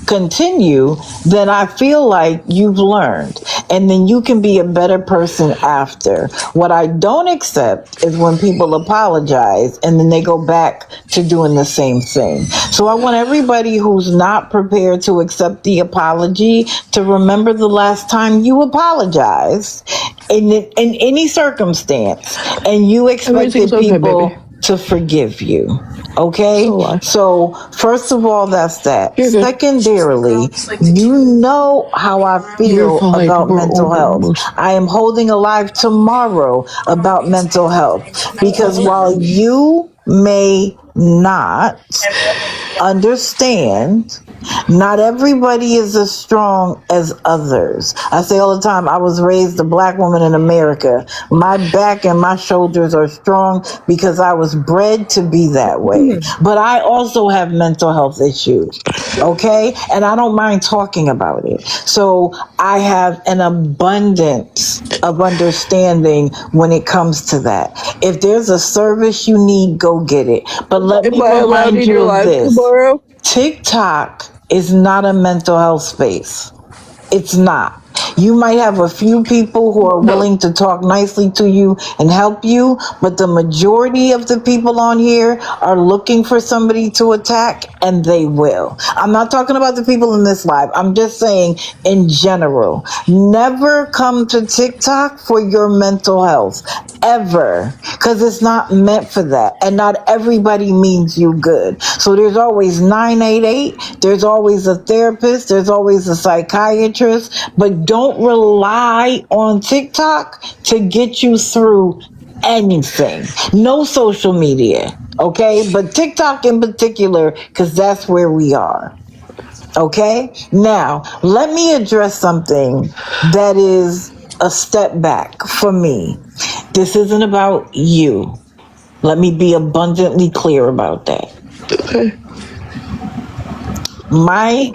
continue, then I feel like you've learned, and then you can be a better person after. What I don't accept is when people apologize and then they go back to doing the same thing. So I want everybody who's not prepared to accept the apology to remember the last time you apologized in any circumstance, and you expected people to forgive you. Okay? So, first of all, that's that. Secondarily, you know how I feel about mental health. I am holding a live tomorrow about mental health, because while you may not understand not everybody is as strong as others. I say all the time, I was raised a black woman in America. My back and my shoulders are strong because I was bred to be that way. But I also have mental health issues, okay? And I don't mind talking about it. So I have an abundance of understanding when it comes to that. If there's a service you need, go get it. But let Am me I allowed remind to you do of live this. tomorrow? TikTok is not a mental health space. It's not. You might have a few people who are No. willing to talk nicely to you and help you, but the majority of the people on here are looking for somebody to attack, and they will. I'm not talking about the people in this live. I'm just saying in general. Never come to TikTok for your mental health. Ever. Because it's not meant for that. And not everybody means you good. So there's always 988. There's always a therapist. There's always a psychiatrist. But don't rely on TikTok to get you through anything. No social media. Okay? But TikTok in particular, because that's where we are. Okay? Now, let me address something that is a step back for me. This isn't about you. Let me be abundantly clear about that. Okay.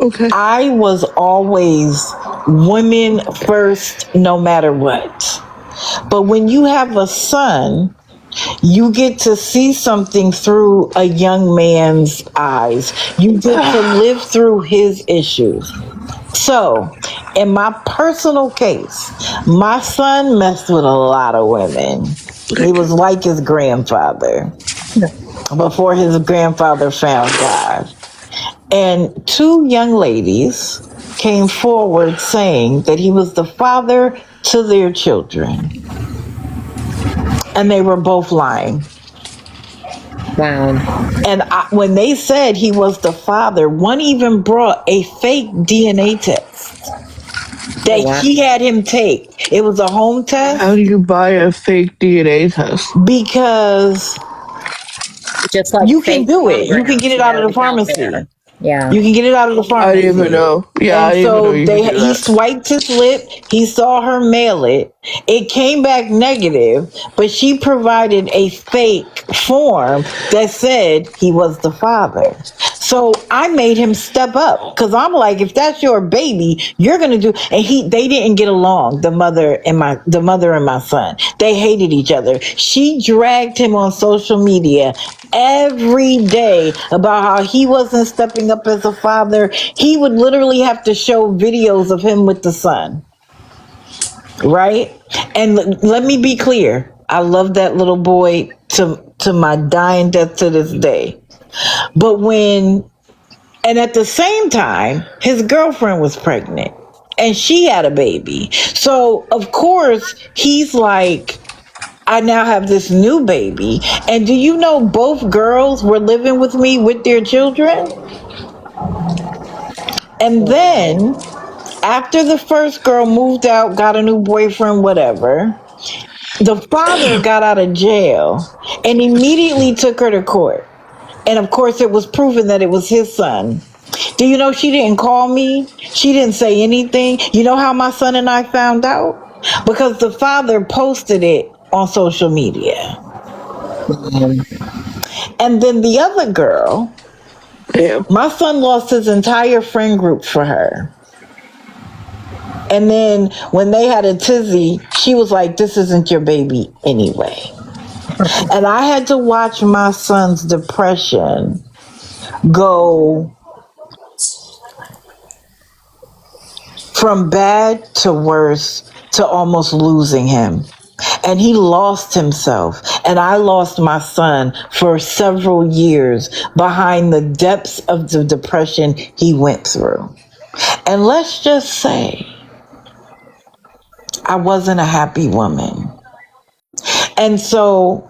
Okay. I was always women first, no matter what. But when you have a son, you get to see something through a young man's eyes. You get to live through his issues. So, in my personal case, my son messed with a lot of women. He was like his grandfather before his grandfather found God. And two young ladies came forward saying that he was the father to their children. And they were both lying. Wow. And when they said he was the father, one even brought a fake DNA test that he had him take. It was a home How test do you buy a fake DNA test? because Just like you can fake do it. You can mammograms, get it you out of know, the it's out pharmacy. there. Yeah. You can get it out of the I didn't even pharmacy. know. Yeah, I And didn't even know so you could do he that. swiped his lip. He saw her mail it. It came back negative, but she provided a fake form that said he was the father. So I made him step up because I'm like, if that's your baby, you're gonna do. And they didn't get along. The mother and my son. They hated each other. She dragged him on social media every day about how he wasn't stepping up as a father. He would literally have to show videos of him with the son. Right? And let me be clear. I love that little boy to my dying death to this day. But and at the same time, his girlfriend was pregnant and she had a baby. So, of course, he's like, I now have this new baby. And do you know both girls were living with me with their children? And then after the first girl moved out, got a new boyfriend, whatever, the father got out of jail and immediately took her to court. And of course, it was proven that it was his son. Do you know she didn't call me? She didn't say anything. You know how my son and I found out? Because the father posted it on social media. And then the other girl, my son lost his entire friend group for her. And then when they had a tizzy, she was like, this isn't your baby anyway. And I had to watch my son's depression go from bad to worse to almost losing him. And he lost himself. And I lost my son for several years behind the depths of the depression he went through. And let's just say, I wasn't a happy woman. And so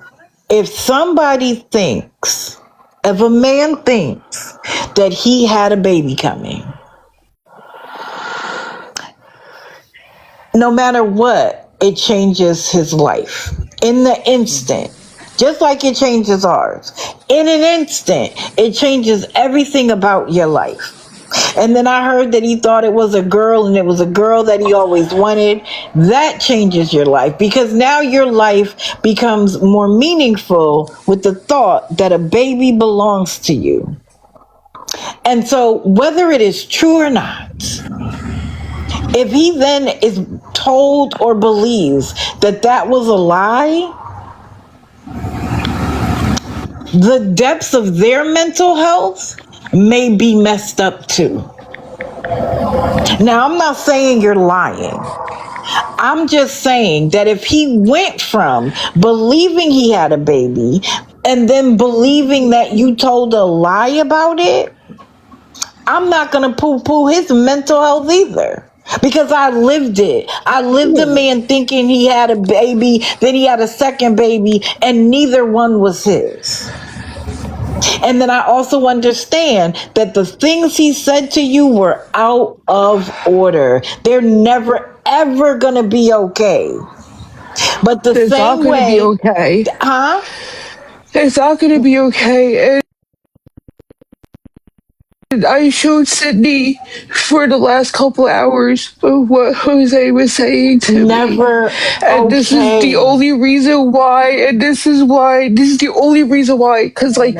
if somebody thinks, if a man thinks that he had a baby coming, no matter what, it changes his life in the instant. just like it changes ours. In an instant, it changes everything about your life. And then I heard that he thought it was a girl and it was a girl that he always wanted. That changes your life because now your life becomes more meaningful with the thought that a baby belongs to you. And so whether it is true or not, if he then is told or believes that that was a lie, the depths of their mental health may be messed up too. Now, I'm not saying you're lying. I'm just saying that if he went from believing he had a baby and then believing that you told a lie about it, I'm not going to poo-poo his mental health either. Because I lived it. I lived a man thinking he had a baby, then he had a second baby, and neither one was his. And then I also understand that the things he said to you were out of order. They're never, ever going to be okay. But the It's not same going to be way, okay. huh? It's not going to be okay. And I showed Sydney for the last couple hours of what Jose was saying to me. Never And this is the okay. only reason why. And this is the only reason why. Because, like,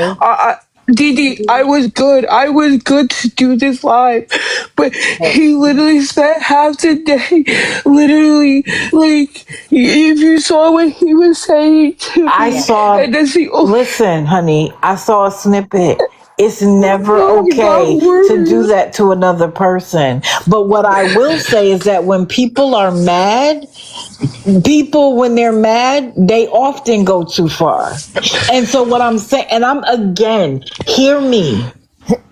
Didi, I was good. I was good to do this live. But he literally spent half the day, literally, like, if you saw what he was saying to me. I saw, and that's the only, listen, honey, I saw a snippet. It's never Oh, it got okay to do worse. that to another person. But what I will say is that when people are mad, people, when they're mad, they often go too far. And so what I'm saying, and I'm again, hear me.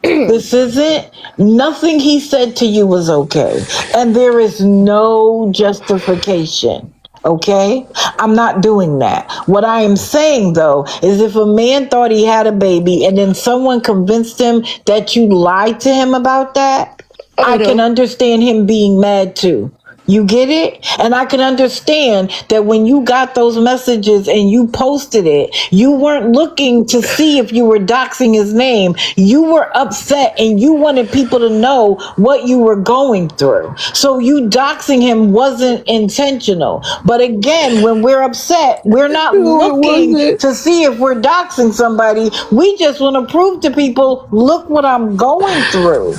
This isn't, nothing he said to you was okay. And there is no justification. Okay? I'm not doing that. What I am saying though is if a man thought he had a baby and then someone convinced him that you lied to him about that, I can understand him being mad too. You get it? And I can understand that when you got those messages and you posted it, you weren't looking to see if you were doxing his name. You were upset and you wanted people to know what you were going through. So you doxing him wasn't intentional. But again, when we're upset, we're not No, it looking wasn't. to see if we're doxing somebody. We just want to prove to people, look what I'm going through.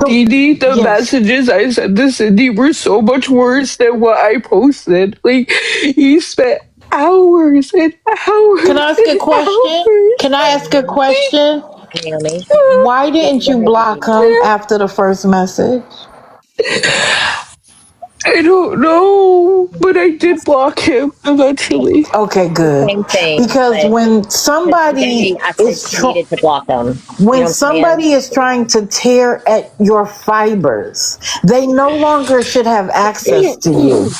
Didi, the Yes. messages I sent to Cindy were so much worse than what I posted. Like, he spent hours and hours Can I ask a and question? hours. Can I ask a question? Naomi. Why didn't you block him after the first message? I don't know, but I did block him eventually. Okay, good. Same thing. Because But when somebody today I said is she needed to block them. You know when what I'm saying? somebody is trying to tear at your fibers, they no longer should have access to you.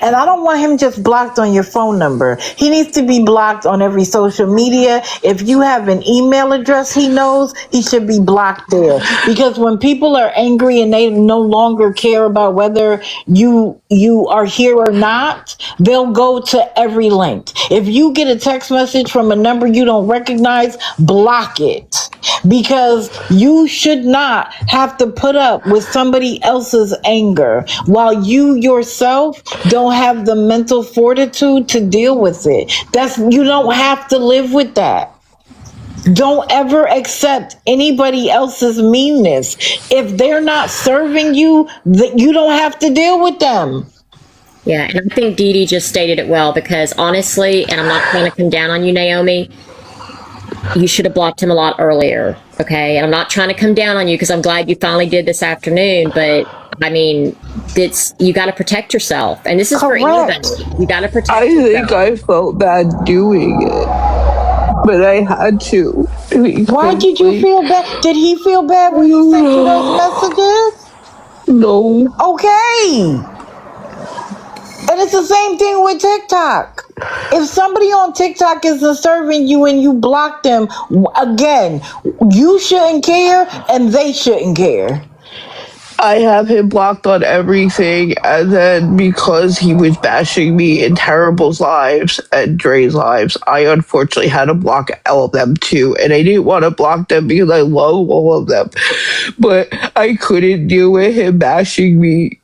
And I don't want him just blocked on your phone number. He needs to be blocked on every social media. If you have an email address he knows, he should be blocked there. Because when people are angry and they no longer care about whether you are here or not, they'll go to every link. If you get a text message from a number you don't recognize, block it. Because you should not have to put up with somebody else's anger while you yourself don't have the mental fortitude to deal with it. You don't have to live with that. Don't ever accept anybody else's meanness. If they're not serving you, you don't have to deal with them. Yeah, and I think Dee Dee just stated it well because honestly, and I'm not trying to come down on you, Naomi, you should have blocked him a lot earlier, okay? And I'm not trying to come down on you because I'm glad you finally did this afternoon, but I mean, you got to protect yourself. And this is for Correct. anybody. You got to protect I yourself. think I felt bad doing it, but I had to. Why did you feel bad? Did he feel bad when he sent you those messages? No. Okay. And it's the same thing with TikTok. If somebody on TikTok isn't serving you and you block them, again, you shouldn't care and they shouldn't care. I have him blocked on everything, and then because he was bashing me in Terrible's lives and Dre's lives, I unfortunately had to block all of them too. And I didn't want to block them because I love all of them, but I couldn't deal with him bashing me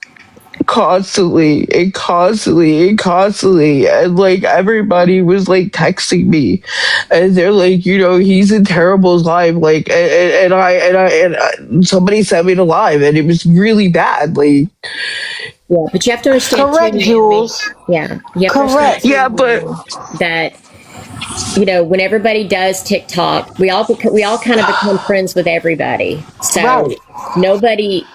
constantly, and like everybody was like texting me, and they're like, he's in Terrible's live, like, and somebody sent me the live, and it was really bad, like. Yeah, but you have to understand Correct, too, Naomi. Jules. Yeah, you have Correct. to Yeah, understand but that when everybody does TikTok, we all kind of become friends with everybody. So Right. nobody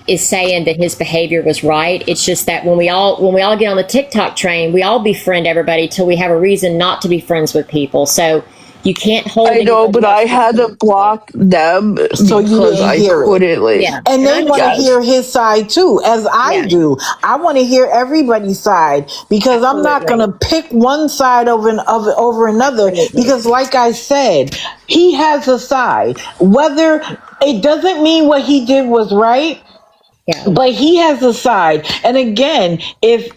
is saying that his behavior was right. It's just that when we all get on the TikTok train, we all befriend everybody till we have a reason not to be friends with people. So you can't hold. I know, but I anybody had to else block them So you because didn't I hear it. couldn't, like. Yeah. And they want to Yes. hear his side too, as I Yeah. do. I want to hear everybody's side because I'm not going Absolutely. to pick one side over another. Absolutely. Because, like I said, he has a side. Whether it doesn't mean what he did was right, Yeah. but he has a side. And again, if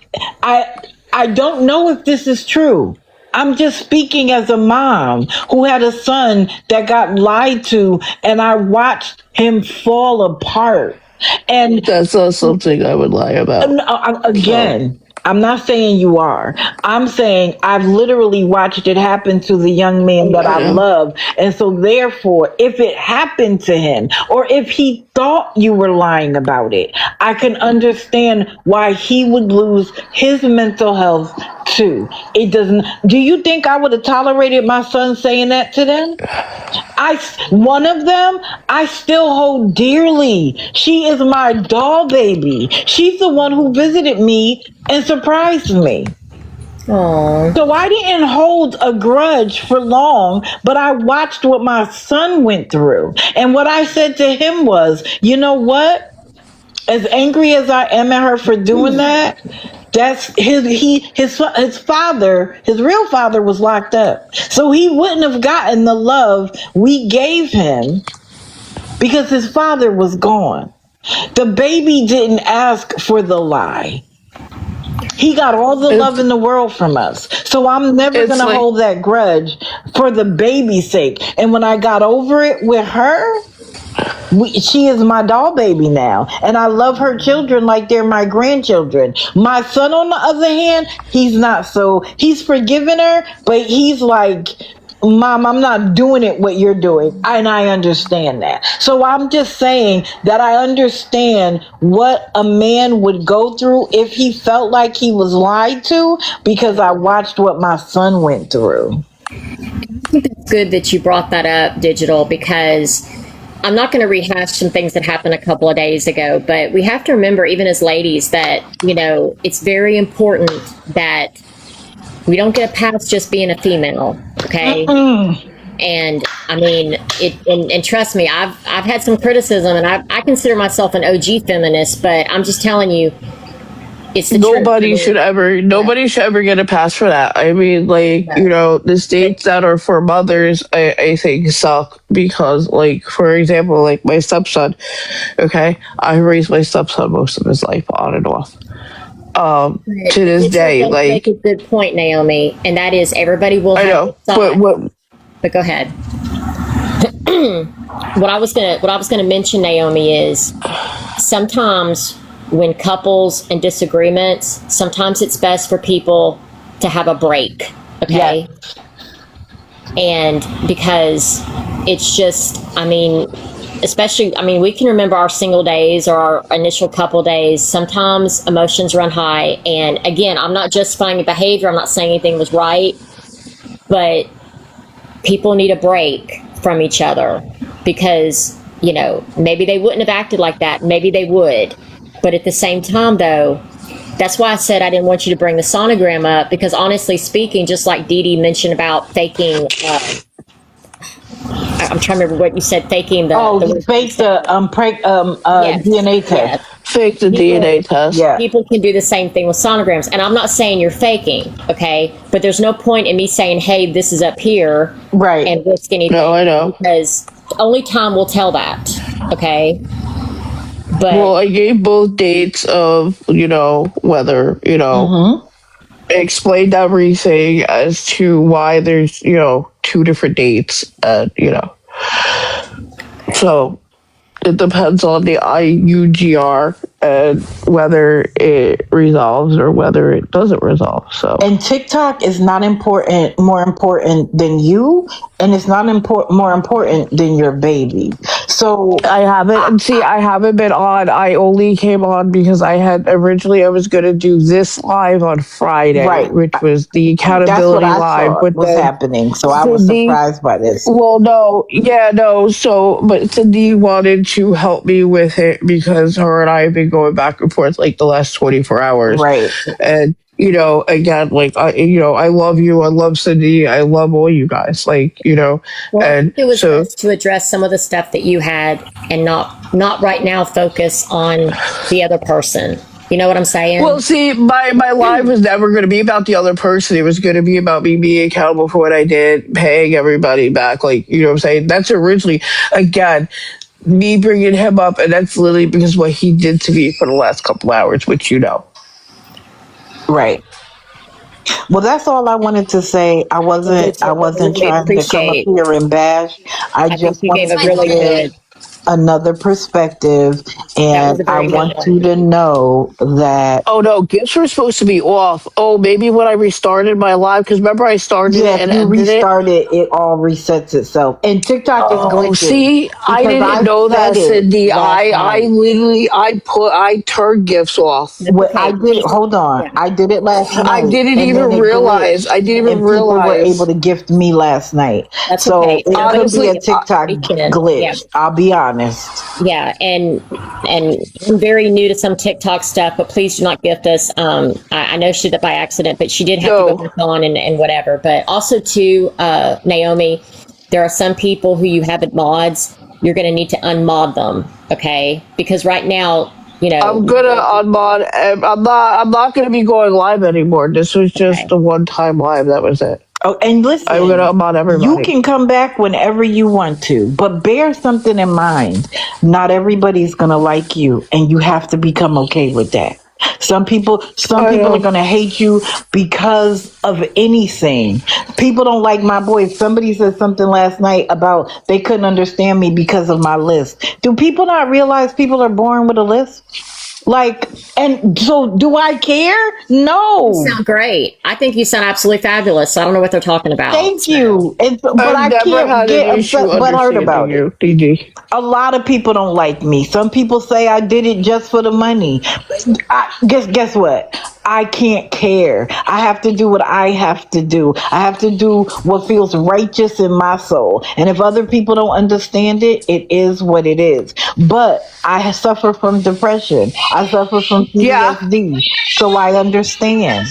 I don't know if this is true. I'm just speaking as a mom who had a son that got lied to, and I watched him fall apart. And That's not something I would lie about. again, I'm not saying you are. I'm saying I've literally watched it happen to the young man that I Yeah. love. And so therefore, if it happened to him, or if he thought you were lying about it, I can understand why he would lose his mental health too. It doesn't. Do you think I would have tolerated my son saying that to them? One of them, I still hold dearly. She is my doll baby. She's the one who visited me and surprised me. Aww. So I didn't hold a grudge for long, but I watched what my son went through. And what I said to him was, you know what? As angry as I am at her for doing that, that's his father, his real father was locked up. So he wouldn't have gotten the love we gave him because his father was gone. The baby didn't ask for the lie. He got all the love in the world from us. So I'm never going to hold that grudge for the baby's sake. And when I got over it with her, she is my doll baby now, and I love her children like they're my grandchildren. My son, on the other hand, he's not so. He's forgiven her, but he's like, Mom, I'm not doing it what you're doing. And I understand that. So I'm just saying that I understand what a man would go through if he felt like he was lied to, because I watched what my son went through. It's good that you brought that up, Digital, because I'm not going to rehash some things that happened a couple of days ago, but we have to remember, even as ladies, that, it's very important that we don't get past just being a female, okay? And I mean, and trust me, I've had some criticism, and I consider myself an OG feminist, but I'm just telling you, it's the truth. Nobody should ever get a pass for that. I mean, like, the states that are for mothers, I think suck because, like, for example, like my stepson, okay, I raised my stepson most of his life on and off. To this day, like, make a good point, Naomi, and that is everybody will have. I know, but go ahead. What I was gonna mention, Naomi, is sometimes when couples in disagreements, sometimes it's best for people to have a break, okay? Yes. And because it's just, especially, we can remember our single days or our initial couple days. Sometimes emotions run high. And again, I'm not justifying the behavior. I'm not saying anything was right. But people need a break from each other because, maybe they wouldn't have acted like that. Maybe they would. But at the same time, though, that's why I said I didn't want you to bring the sonogram up, because honestly speaking, just like Dee Dee mentioned about faking, I'm trying to remember what you said, faking the fake the Yes. DNA test. Yes. fake the DNA test. Yeah. People can do the same thing with sonograms. And I'm not saying you're faking, okay? But there's no point in me saying, hey, this is up here. Right. And risk anything. No, I know. Because only time will tell that, okay? But Well, I gave both dates of, whether, Mm-hmm. explained everything as to why there's, two different dates. So it depends on the IUGR and whether it resolves or whether it doesn't resolve. So And TikTok is not more important than you, and it's not more important than your baby. So, I haven't, and see, I haven't been on. I only came on because I was going to do this live on Friday, right, which was the that's what accountability I live. thought But was then happening. So I was Cindy, surprised by this. well, no, yeah, no. So, but Cindy wanted to help me with it because her and I have been going back and forth like the last 24 hours. Right. And, again, like, I love you. I love Cindy. I love all you guys. Like, well, I and think it was so, best to address some of the stuff that you had and not right now focus on the other person. You know what I'm saying? well, see, my live was never going to be about the other person. It was going to be about me being accountable for what I did, paying everybody back. Like, you know what I'm saying? That's originally, again, me bringing him up, and that's literally because what he did to me for the last couple hours, which you know. Right. Well, that's all I wanted to say. I wasn't Really trying to come up appreciate. here and bash. I I think just you gave wanted a to really give good. another perspective, That was and a I very good want one. you to know that Oh no, gifts were supposed to be off. Oh, maybe when I restarted my live, because remember I started yeah, it if and you ended it. restart it, it all resets itself. And TikTok is Oh, glitching see, I because didn't I know said that, it Cindy. last I night. literally, I turned gifts off. That's What I okay. did, hold on, Yeah, I did it last I night, didn't and then even it realize. glitched, I didn't even and people were able realize. to gift me last night. that's So okay. it could be a Honestly, TikTok Nobody can. Yeah, glitch. I'll be honest. yeah, and I'm very new to some TikTok stuff, but please do not gift us. I know she did that by accident, but she did have to go no. back on and whatever. But also too, Naomi, there are some people who you have as mods. You're going to need to unmod them, okay? Because right now, I'm gonna unmod. I'm not gonna be going live anymore. This was just okay, a one-time live. That was it. Oh, and I'm listen, gonna unmod you everybody. can come back whenever you want to, but bear something in mind. Not everybody's gonna like you, and you have to become okay with that. Some I people are know. gonna hate you because of anything. People don't like my voice. Somebody said something last night about they couldn't understand me because of my list. Do people not realize people are born with a list? Like, and so do I care? you No. sound great. I think you sound absolutely fabulous. I don't know what they're talking about. Thank So, you. But I've I never can't had an get issue upset but hurt understanding about it. you, DD. A lot of people don't like me. Some people say I did it just for the money. Guess what? I can't care. I have to do what I have to do. I have to do what feels righteous in my soul. And if other people don't understand it, it is what it is. But I suffer from depression. I suffer from Yeah. PTSD. So I understand.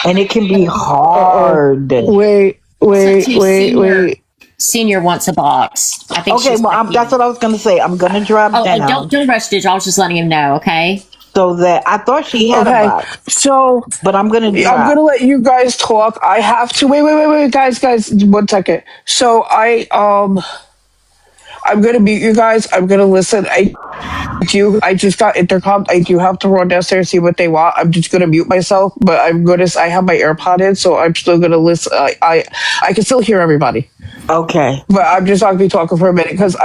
And it can be Uh-oh. hard. also too, Wait. senior wants a box. I think Okay, she's well, like that's you. what I was going to say. I'm going to drop Oh, down don't rush, digital. I was just letting him know. Okay. so that I thought she had a Okay. box, So but I'm going to I'm drop. gonna let you guys talk. I have to wait, guys, 1 second. So I'm gonna mute you guys. I'm gonna listen. I just got intercom. I do have to run downstairs see what they want. I'm just gonna mute myself, but I have my AirPod in, so I'm still gonna listen. I can still hear everybody, Okay. but I'm just not gonna be talking for a minute because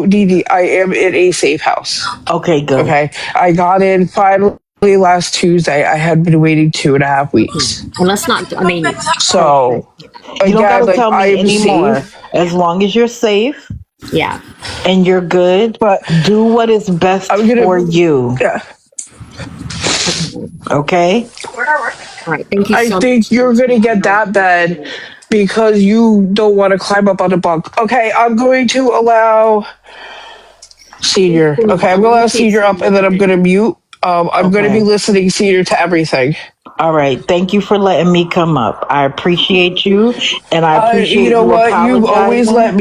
Dee Dee, I am in a safe house. Okay, good. Okay, I got in finally last Tuesday. I had been waiting 2.5 weeks. Well, let's not. I mean, So You don't got again, to like tell I me am anymore. safe, As long as you're safe yeah. and you're good, but do what is best I'm for gonna. you. Yeah, Okay? All right. Thank you I so much. think you're gonna get that bed because you don't want to climb up on the bunk. Okay, I'm going to allow Senior. Okay, I'm gonna allow Senior up, and then I'm gonna mute. I'm gonna be Okay. listening Senior to everything. All right. Thank you for letting me come up. I appreciate you, and I You appreciate know you what? apologizing.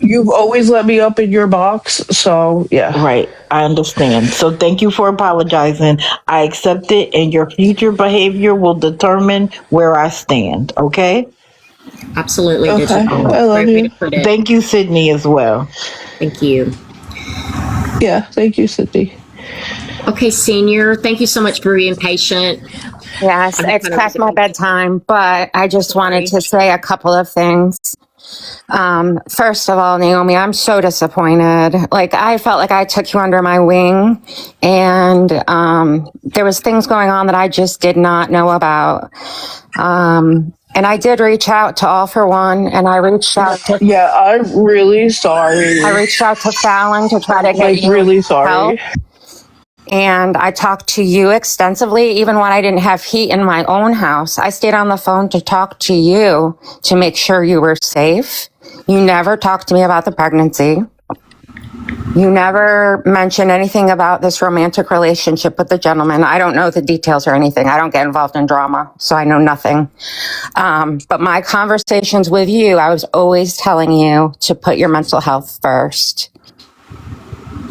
You've always let me up in your box. So yeah. Right. I understand. So thank you for apologizing. I accept it, and your future behavior will determine where I stand. Okay? Absolutely Okay, digital. I love Great way to you. put it. Thank you, Sydney, as well. Thank you. Yeah, thank you, Cindy. Okay, Senior, thank you so much for being patient. Yes, it's past my bedtime, but I just wanted to say a couple of things. First of all, Naomi, I'm so disappointed. Like, I felt like I took you under my wing, and there was things going on that I just did not know about. And I did reach out to All for One, and I reached out to Yeah, I'm really sorry. Fallon to try to get Like, you really help. sorry. And I talked to you extensively, even when I didn't have heat in my own house. I stayed on the phone to talk to you to make sure you were safe. You never talked to me about the pregnancy. You never mentioned anything about this romantic relationship with the gentleman. I don't know the details or anything. I don't get involved in drama, so I know nothing. But my conversations with you, I was always telling you to put your mental health first,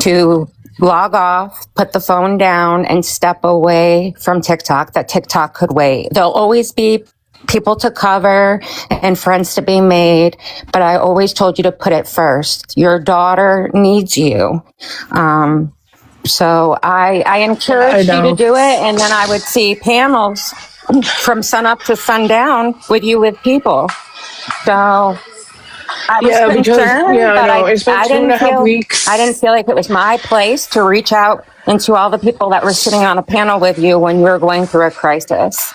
to log off, put the phone down, and step away from TikTok, that TikTok could wait. There'll always be people to cover and friends to be made, but I always told you to put it first. Your daughter needs you. So I encouraged you to do it, and then I would see panels from sun up to sundown with you with people. So I was concerned, but it's been I 2.5 weeks. I didn't feel like it was my place to reach out into all the people that were sitting on a panel with you when you were going through a crisis.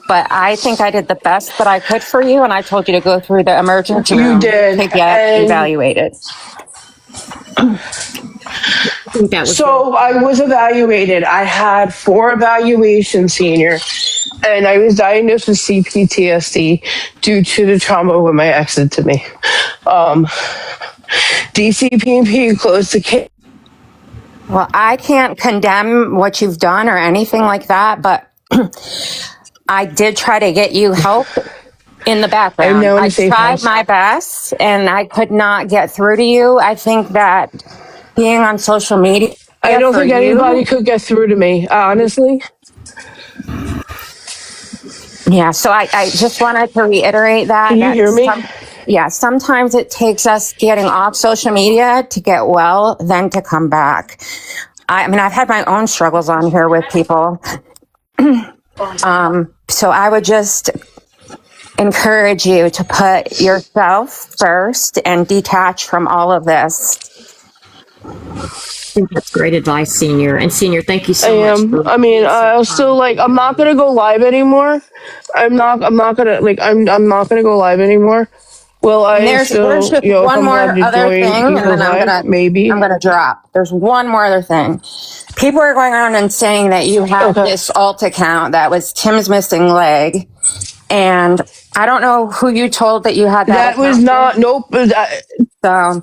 But I think I did the best that I could for you, and I told you to go through the emergency room You did. to get evaluated. So I was evaluated. I had 4 evaluations, Senior, and I was diagnosed with CPTSD due to the trauma when my ex did to me. DCPP closed the case. Well, I can't condemn what you've done or anything like that, but I did try to get you help in the background. I tried my best, and I could not get through to you. I think that being on social media, I don't think anybody could get through to me, honestly. Yeah, so I just wanted to reiterate that. Can you hear me? Sometimes it takes us getting off social media to get well, then to come back. I mean, I've had my own struggles on here with people. So I would just encourage you to put yourself first and detach from all of this. I think that's great advice, Senior. And Senior, thank you so much. I'm not gonna go live anymore. I'm not gonna go live anymore. Well, There's just one more other thing, and then I'm gonna drop. There's one more other thing. People are going on and saying that you have this alt account that was Tim's missing leg, and I don't know who you told that you had that. That was not. Nope. So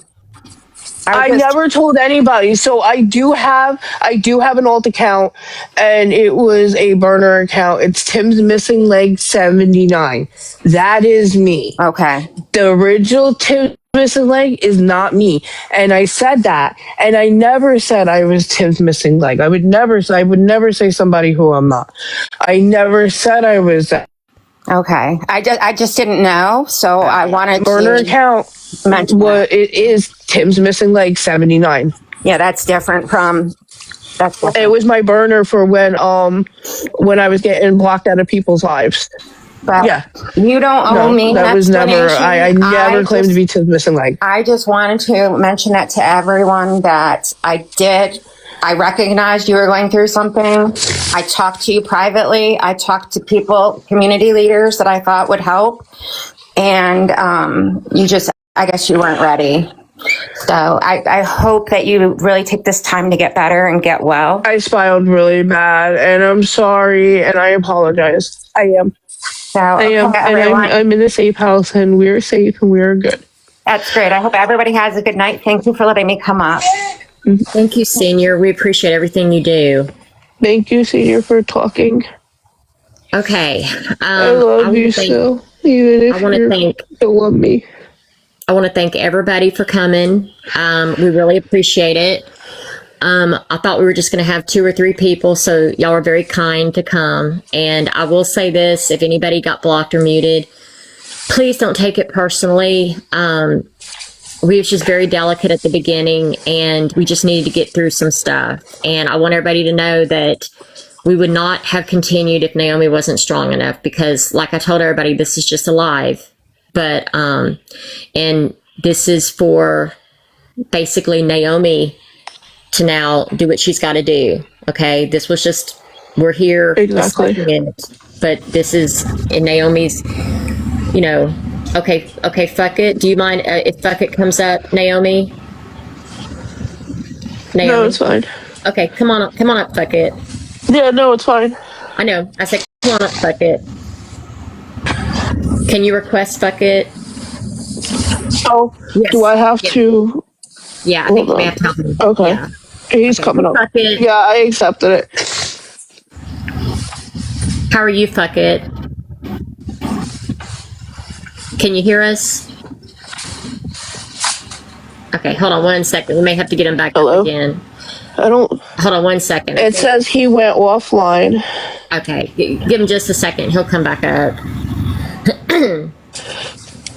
I never told anybody. So I do have an alt account, and it was a burner account. It's Tim's Missing Leg 79. That is me. Okay. The original Tim's Missing Leg is not me. And I said that, and I never said I was Tim's Missing Leg. I would never say somebody who I'm not. I never said I was that. Okay. I just didn't know, so I wanted burner account. What it is Tim's Missing Leg 79. Yeah, that's different from. It was my burner for when I was getting blocked out of people's lives. But you don't owe me. That was never. I never claimed to be Tim's Missing Leg. I just wanted to mention that to everyone that I recognized you were going through something. I talked to you privately. I talked to people, community leaders that I thought would help. And I guess you weren't ready. So I hope that you really take this time to get better and get well. I spiraled really bad, and I'm sorry, and I apologize. I am. So, I am. And I'm in a safe house, and we're safe, and we're good. That's great. I hope everybody has a good night. Thank you for letting me come up. Thank you, Senior. We appreciate everything you do. Thank you, Senior, for talking. Okay. I love you still, even if you don't love me. I want to thank everybody for coming. We really appreciate it. I thought we were just going to have 2 or 3 people, so y'all were very kind to come. And I will say this, if anybody got blocked or muted, please don't take it personally. we was just very delicate at the beginning, and we just needed to get through some stuff. And I want everybody to know that we would not have continued if Naomi wasn't strong enough, because like I told everybody, this is just a live. But and this is for basically Naomi to now do what she's got to do. Okay, this was just, we're here Exactly. discussing it, but this is in Naomi's, you know. Okay, fuck it. Do you mind if fuck it comes up, Naomi? No, it's fine. Okay, come on up, fuck it. Yeah, no, it's fine. I know. I said, come on up, fuck it. Can you request fuck it? Oh, Yes. do I have to? Yeah, I think you may have to help me. Okay. Yeah. He's coming up. Fuck it. Yeah, I accepted it. How are you, fuck it? Can you hear us? Okay, hold on one second. We may have to get him back Hello? up again. I don't. Hold on one second. It says he went offline. Okay, give him just a second. He'll come back up.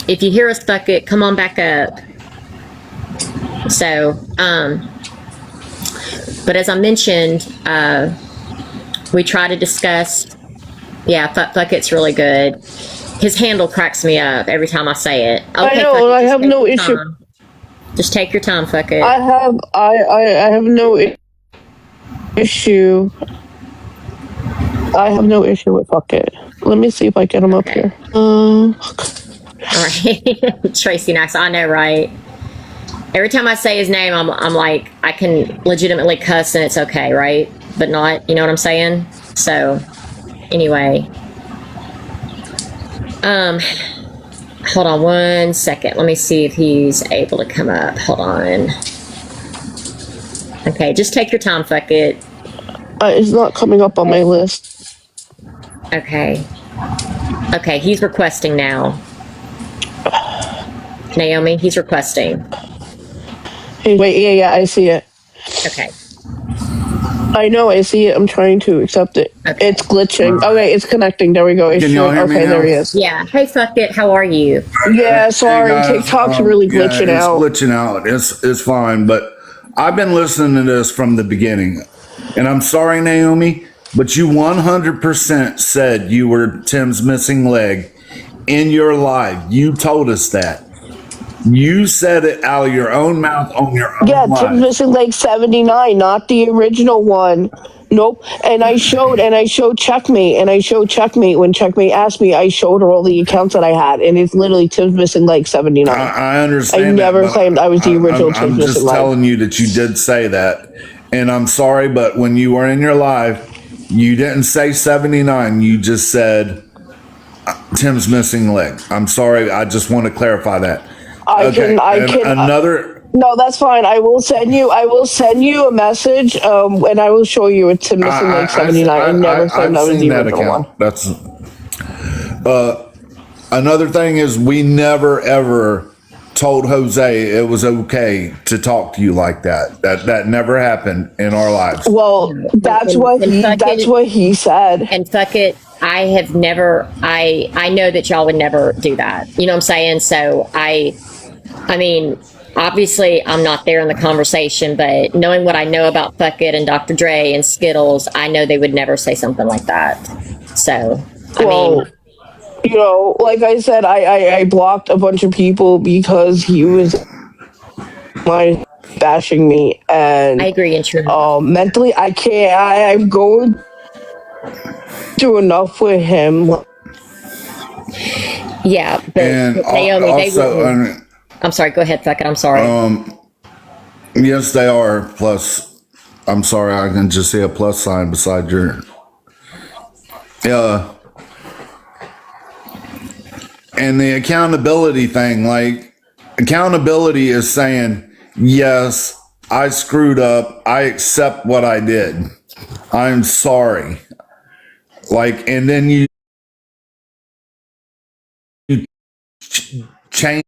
If you hear us, fuck it, come on back up. So, but as I mentioned, we try to discuss. Yeah, fuck it's really good. His handle cracks me up every time I say it. Okay, I know. fuck it, I just have take no your issue. time. Just take your time, fuck it. I have no issue. I have no issue with fuck it. Let me see if I get him up here. All right, Tracy, nice. I know, right? Every time I say his name, I'm like, I can legitimately cuss and it's okay, right? But not, you know what I'm saying? So, anyway, hold on one second. Let me see if he's able to come up. Hold on. Okay, just take your time, fuck it. It's not coming up on my list. Okay. Okay, he's requesting now. Naomi, he's requesting. Hey, wait, yeah, I see it. Okay. I know, I see it. I'm trying to accept it. Okay. It's glitching. Okay, it's connecting. There we go. It's Can y'all hear me okay, now? there he is. Yeah. Hey, fuck it. How are you? Yeah, sorry. Hey, guys, TikTok's really glitching it's out. glitching out. It's fine, but I've been listening to this from the beginning, and I'm sorry, Naomi, but you 100% said you were Tim's missing leg in your live. You told us that. You said it out of your own mouth on your own Yeah, live. Tim's missing leg 79, not the original one. Nope. And I showed Checkmate, when Checkmate asked me, I showed her all the accounts that I had, and it's literally Tim's missing leg 79. I understand. I never that, claimed I was the original Tim's I'm missing just leg. telling you that you did say that, and I'm sorry, but when you were in your live, you didn't say 79. You just said Tim's missing leg. I'm sorry. I just want to clarify that. No, that's fine. I will send you a message, and I will show you it's Tim missing leg 79. I never claimed I was the original one. That's another thing is we never ever told Jose it was okay to talk to you like that. That never happened in our lives. Well, that's what he said. And fuck it, I have never. I know that y'all would never do that. You know what I'm saying? So I mean, obviously I'm not there in the conversation, but knowing what I know about Fuck It and Dr. Dre and Skittles, I know they would never say something like that. So I mean, you know, like I said, I blocked a bunch of people because he was bashing me, and I agree in truth. mentally I can't. I'm going through enough with him. Yeah, but And Naomi, also, I'm sorry. Go ahead, Fuck It. I'm sorry. yes, they are. Plus, I'm sorry, I can just see a plus sign beside your. And the accountability thing, like, accountability is saying, yes, I screwed up. I accept what I did. I'm sorry. Like, and then you change.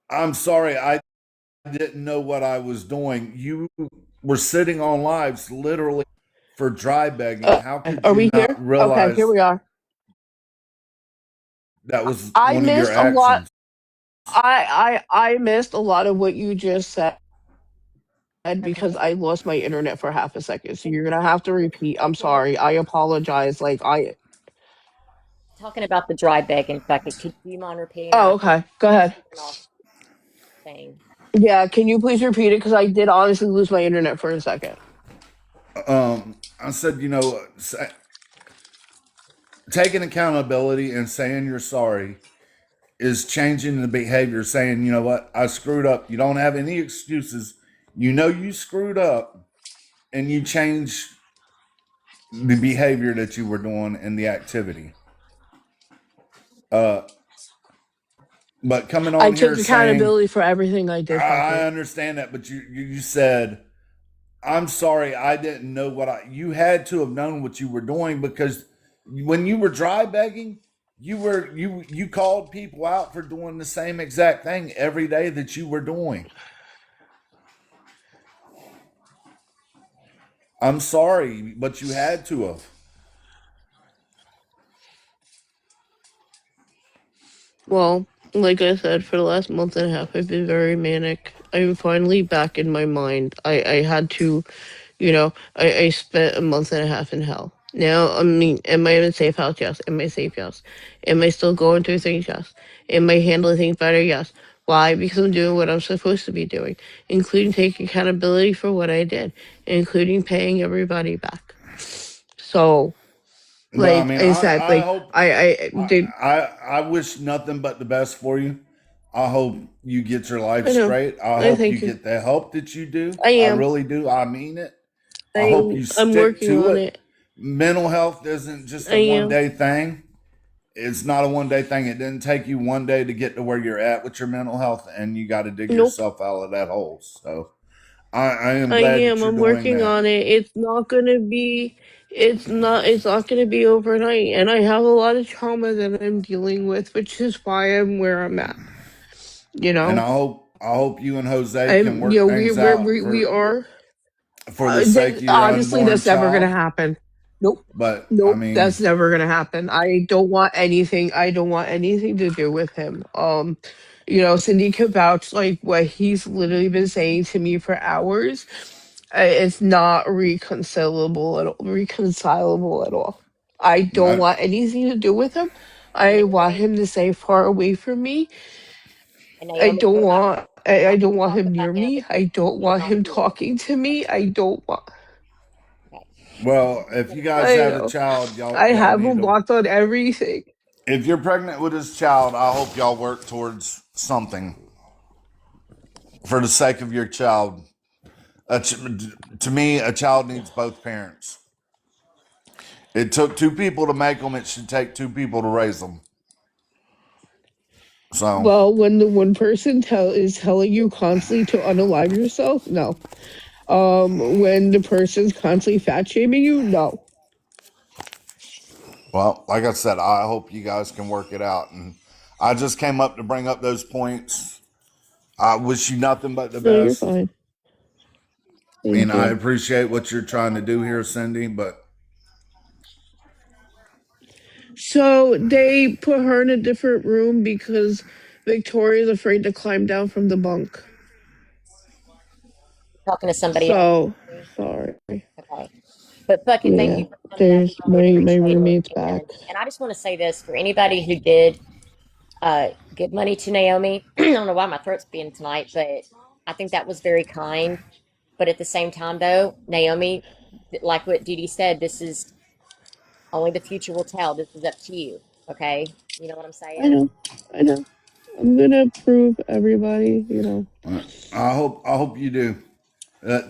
I'm sorry. I didn't know what I was doing. You were sitting on lives literally for dry begging. How could Are you we not here? realize? Okay, here we are. That was I one of your missed a lot. actions. I missed a lot of what you just said because I lost my internet for half a second. So you're gonna have to repeat. I'm sorry. I apologize. Like I. Talking about the dry begging bucket. Could you mind repeating that? Oh, I think okay. Go ahead. something off thing. Yeah. Can you please repeat it? Because I did honestly lose my internet for a second. I said, taking accountability and saying you're sorry is changing the behavior, saying, you know what, I screwed up. You don't have any excuses. You know you screwed up, and you change the behavior that you were doing and the activity. But coming I on here took saying, accountability for everything I did, I Bucket. understand that, but you said, I'm sorry, I didn't know you had to have known what you were doing, because when you were dry begging, you called people out for doing the same exact thing every day that you were doing. I'm sorry, but you had to have. Well, like I said, for the last month and a half, I've been very manic. I'm finally back in my mind. I had to, I spent a month and a half in hell. Now, I mean, am I in a safe house? Yes. Am I safe? Yes. Am I still going through things? Yes. Am I handling things better? Yes. Why? Because I'm doing what I'm supposed to be doing, including taking accountability for what I did, including paying everybody back. So, Well, I like mean, I said, I like hope I did. I wish nothing but the best for you. I hope you get your life I know. straight. I I hope you thank you. get the help that you do. I I am. really do. I mean it. I hope you I'm stick working to on it. it. Mental health isn't just I a one am. day thing. It's not a one day thing. It didn't take you one day to get to where you're at with your mental health, and you got to dig Nope. yourself out of that hole. So I am I glad that am. you're I'm doing working that. on it. It's not gonna be. It's not gonna be overnight. And I have a lot of trauma that I'm dealing with, which is why I'm where I'm at. You And know. I hope you and Jose can I'm. work things out We are. for the sake of your Honestly, unborn that's never gonna child. happen. Nope. But I Nope. mean, That's never gonna happen. I don't want anything. I don't want anything to do with him. Cindy can vouch like what he's literally been saying to me for hours. It's not reconcilable at all. I don't I, want anything to do with him. And I want Naomi, him to stay far away from me. and Naomi, we're I not going don't to want talk him about near him me. I until don't he's want not him here. talking to me. I don't want. Okay. well, We're just if going you to guys talk. I have a know. child, I y'all have need him to. blocked on everything. If you're pregnant with this child, I hope y'all work towards something for the sake of your child. To me, a child needs both parents. It took two people to make them. It should take two people to raise them. So, Well, when the one person is telling you constantly to unalive yourself, no. When the person's constantly fat shaming you, no. well, like I said, I hope you guys can work it out. And I just came up to bring up those points. I wish you nothing but the No, you're best. fine. I mean, Thank I you. appreciate what you're trying to do here, Cindy, but So they put her in a different room because Victoria's afraid to climb down from the bunk. Talking to somebody else. So sorry. Okay. But Bucket, thank you Yeah, for coming up. there's I really my appreciate it. roommate's back. And I just want to say this for anybody who did give money to Naomi. I don't know why my throat's being tonight, but I think that was very kind. But at the same time, though, Naomi, like what Dee Dee said, this is only the future will tell. This is up to you. Okay? You know what I'm I saying? know, I know. I'm gonna prove everybody. I hope you do.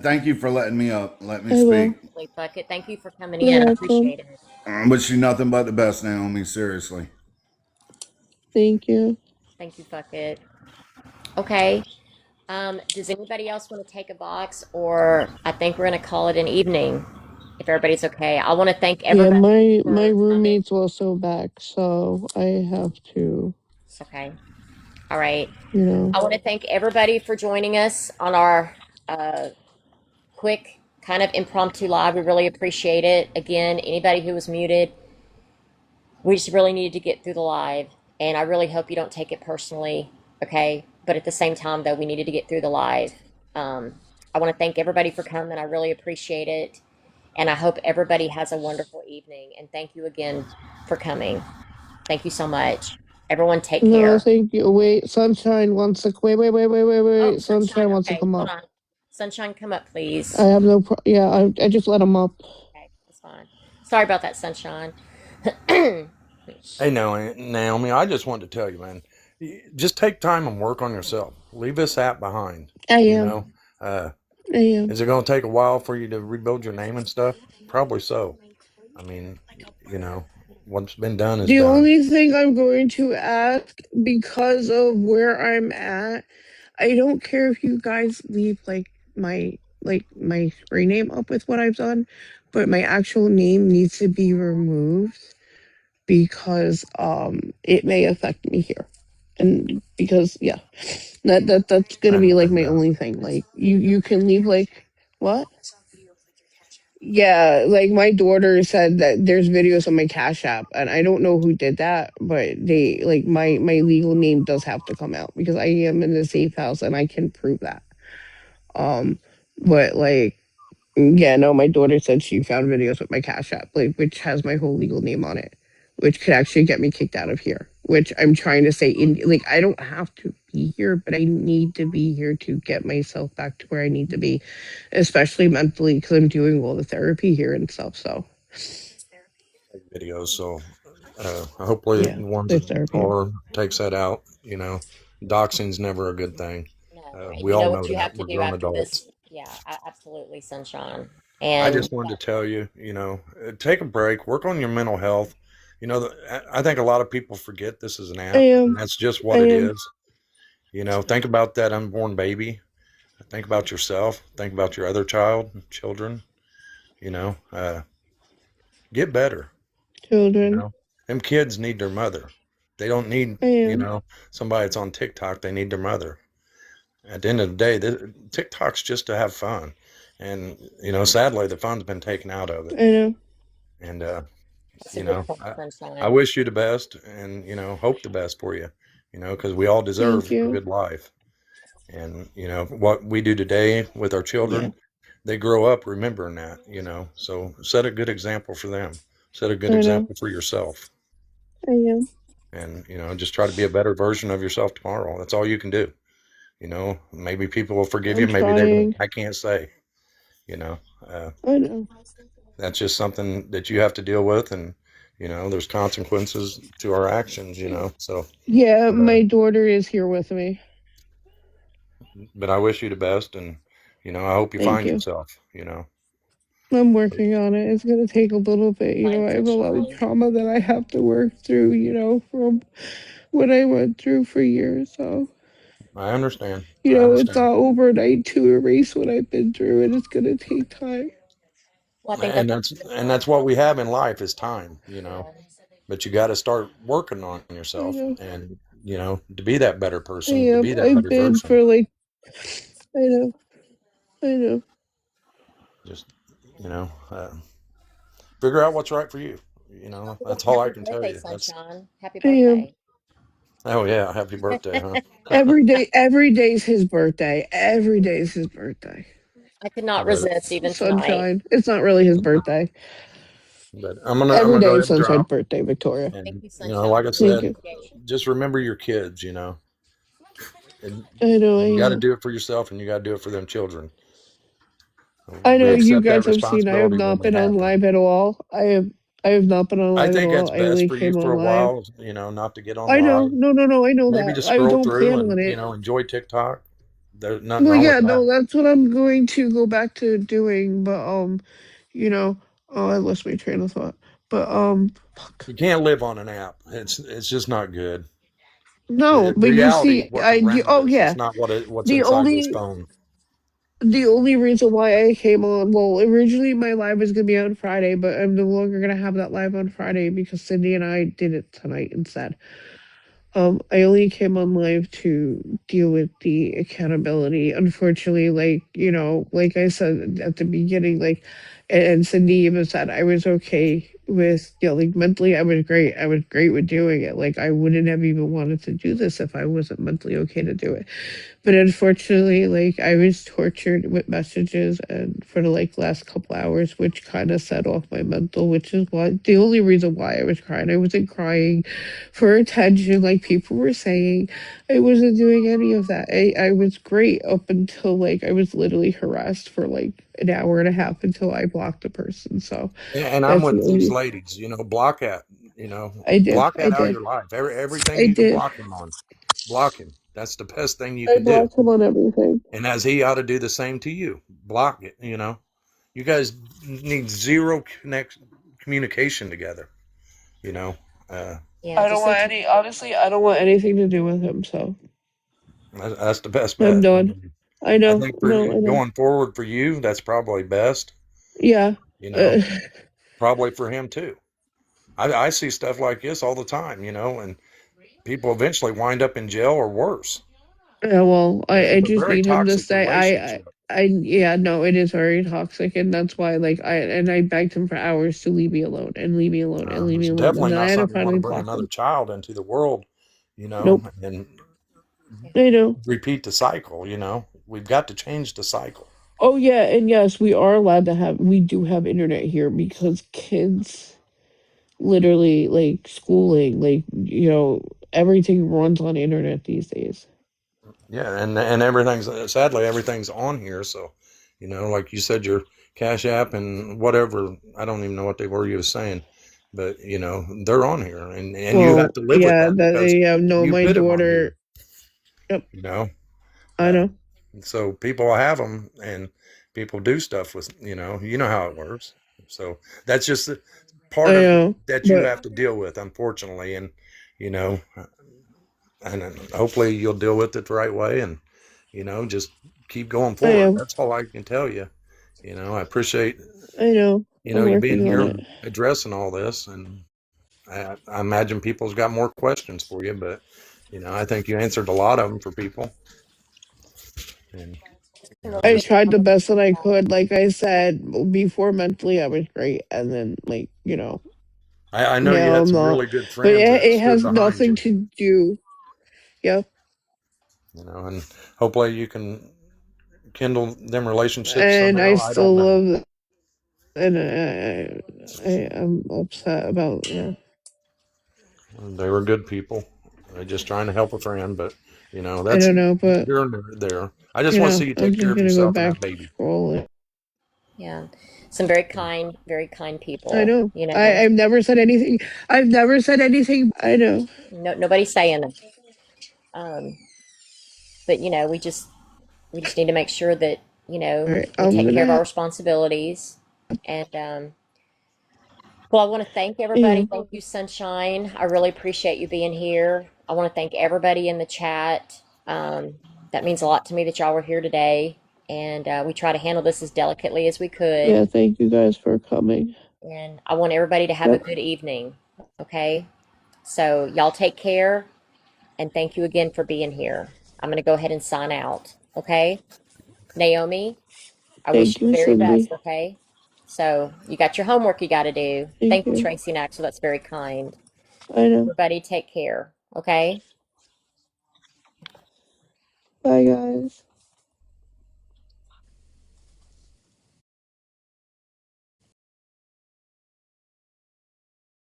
Thank you for letting me up. Let me I will. speak. Absolutely, Bucket. Thank you for coming You're in. I welcome. appreciate it. I wish you nothing but the best, Naomi. Seriously. Thank you. Thank you, Bucket. Okay. Does anybody else want to take a box, or I think we're going to call it an evening, if everybody's okay. I want to thank Yeah, everybody my for coming. roommate's also back, so I have to, Okay. All right. you know. I want to thank everybody for joining us on our uh, quick kind of impromptu live. We really appreciate it. Again, anybody who was muted, we just really needed to get through the live. And I really hope you don't take it personally, okay? But at the same time, though, we needed to get through the live. I want to thank everybody for coming. I really appreciate it. And I hope everybody has a wonderful evening. And thank you again for coming. Thank you so much. Everyone, take No, care. thank you. Wait, Sunshine wants to. Oh, Wait. Sunshine Sunshine. wants to Okay, come hold up. on. Sunshine, come up, I please. have no. Yeah, I just let him up. Okay, that's fine. Sorry about that, Sunshine. Hey, Naomi, I just wanted to tell you, man, just take time and work on yourself. Leave this app behind. I You am. know, uh, I am. is it going to take a while for you to rebuild your name and stuff? Probably so. I mean, you know, what's been done is The done. only thing I'm going to ask, because of where I'm at, I don't care if you guys leave my screen name up with what I've done, but my actual name needs to be removed because it may affect me here. And because yeah, that's I gonna be like understand my that. only thing. Like you can leave like what? Yeah, like my daughter said that there's videos on my Cash App, and I don't know who did that, but they like my legal name does have to come out because I am in the safe house and I can prove that. Um, but like yeah, no, my daughter said she found videos with my Cash App, like which has my whole legal name on it, which could actually get me kicked out of here. Which I'm trying to say in like I don't have to be here, but I need to be here to get myself back to where I need to be, especially mentally because I'm doing all the therapy here and stuff. So Videos, so hopefully yeah, the ones there's that therapy. are takes that out. You know, doxing's never a good thing. No, and We you all know what know you that. have to We're do grown after this? adults. Yeah, absolutely, Sunshine. I And just wanted to tell you, take a break, work on your mental health. I think a lot of people forget this is an I app, and am. that's just I what it am. is. Think about that unborn baby. Think about yourself. Think about your other children. You know, uh, get better. You Children. know, them kids need their mother. They don't need, I am. somebody that's on TikTok. They need their mother. At the end of the day, TikTok's just to have fun. And, sadly, the fun's been taken out of I it. know. And, that's a you good know, point, I Sunshine. wish you the best and, hope the best for you, because we all Thank deserve a you. good life. And, what we do today with our Yeah. children, they grow up remembering that, so set a good example for them, set a good I know. example for yourself. I am. And, just try to be a better version of yourself tomorrow. That's all you can do. Maybe people will forgive you, I'm maybe they won't. trying. I can't say, you know, uh, I know. that's just something that you have to deal with. And, there's consequences to our actions, so, Yeah, but, uh, my daughter is here with me. but I wish you the best. And, I hope you Thank find you. yourself. I'm working on it. It's gonna take a little bit. Fine, I have a lot of Sunshine. trauma that I have to work through, from what I went through for years. So, I understand. I it's understand. not overnight to erase what I've been through, and it's gonna take time. Well, I think And that's that's what we have in life is time. yeah. But you got to start working on I yourself know. and, to be that better I person, to am. be that I've better been version. for like. I know. I know. Just, figure out what's right for you. That's all I Happy can tell birthday, you. That's, Sunshine. Happy I am. birthday. oh yeah, happy birthday, huh? Every day. Every day's his birthday. Every day's his birthday. I could not but resist even tonight. Sunshine. It's not really his birthday. but I'm Every gonna go day ahead is and Sunshine's drop. birthday, Victoria. Thank And you, Sunshine. like I Really Thank said, you. appreciate you. just remember your kids. And I know. I you got to am. do it for yourself, and you got to do it for them children. I We know you accept that guys have seen I have responsibility when not we been on have to. live at all. I have not been on I live at think all. that's I best only for you came for on a live. while. Not to get on I know. live. No, no, no. I know Maybe that. just I scroll don't through plan on and it. enjoy TikTok. There's nothing Well, wrong with yeah, that. no, that's what I'm going to go back to doing. But you know, oh, I lost my train of thought. But fuck. You can't live on an app. It's just not good. No, but you Reality is see, what's around oh us. It's yeah, not what's the inside this only phone. the only reason why I came on, well, originally my live was gonna be on Friday, but I'm no longer gonna have that live on Friday because Cindy and I did it tonight instead. I only came on live to deal with the accountability. Unfortunately, like I said at the beginning, like, and Cindy even said I was okay with like mentally I was great. I was great with doing it. Like I wouldn't have even wanted to do this if I wasn't mentally okay to do it. But unfortunately, like I was tortured with messages and for the like last couple hours, which kind of set off my mental, which is why the only reason why I was crying. I wasn't crying for attention like people were saying. I wasn't doing any of that. I was great up until like I was literally harassed for like an hour and a half until I blocked the person. So And I'm that's the with these only ladies, block that, I did. block I that out of did. your life. Everything I you can did. block him on, block him. That's the best thing you I can do. blocked him on everything. And as he ought to do the same to you, block it. You guys need zero communication together. You know, uh, Yeah, I just don't want sometimes. any. Honestly, I don't want anything to do with him. So that's the best I'm bet. done. I I know. think for No, I know. going forward for you, that's probably best. Yeah. You know, Uh, probably for him too. I see stuff like this all the time. And people eventually wind up in jail or worse. yeah. Well, I It's a just very need him to toxic stay. relationship. Yeah. No, it is very toxic, and that's why. Like I begged him for hours to leave me alone and leave me alone and leave me It's alone, and definitely then I not had to something you want finally to bring block another him. child into the world, Nope. and I know. repeat the cycle. We've got to change the cycle. Oh yeah, and yes, we are allowed to have. We do have internet here because kids literally like schooling, like everything runs on internet these days. Yeah, and everything's sadly everything's on here. So, like you said, your Cash App and whatever. I don't even know what they were you were saying, but they're on here, and you have Well, to live with yeah, that that because yeah, no, you my put them on here. daughter. Yep, You know, I uh, know, so people have them, and people do stuff with you know how it works. So that's just I part of know, that you but have to deal with, unfortunately, and you know, and hopefully you'll deal with it the right way, and just keep going I forward. am, That's all I can tell you. I appreciate I know, I'm you being working on here it. addressing all this, and I imagine people's got more questions for you, but I think you answered a lot of them for people, and Some really I good just tried the comments. best that I could. Like I said before, mentally I was great, and then like I know you now had I'm some not. really good But friends that it stood has behind nothing you, to do. Yep, and hopefully you can kindle them relationships and I somehow. I don't still know. love, and I'm upset about They were good people. They're just trying to help a friend, but I that's don't know, but here and there. I just want to see you I'm take care just of gonna go yourself and back that to baby. scrolling. Yeah, some very kind I people. know. I've never said anything. I've never said anything. I know. No, nobody's saying that. Um, but we just need to make sure that All right, we I'm take care of our gonna. responsibilities. And well, I want to thank everybody. Yeah. Thank you, Sunshine. I really appreciate you being here. I want to thank everybody in the chat. That means a lot to me that y'all were here today. And we try to handle this as delicately as we could. Yeah. Thank you guys for coming. And I want everybody to have a Yep. good evening. Okay? So, y'all take care. And thank you again for being here. I'm going to go ahead and sign out. Okay? Naomi, I wish Thank you the you, very best. Cindy. Okay? So, you got your homework you got to do. Thank Thank you, you. Tracy Knox. So that's very kind. I know. Everybody take care. Okay? Bye, guys.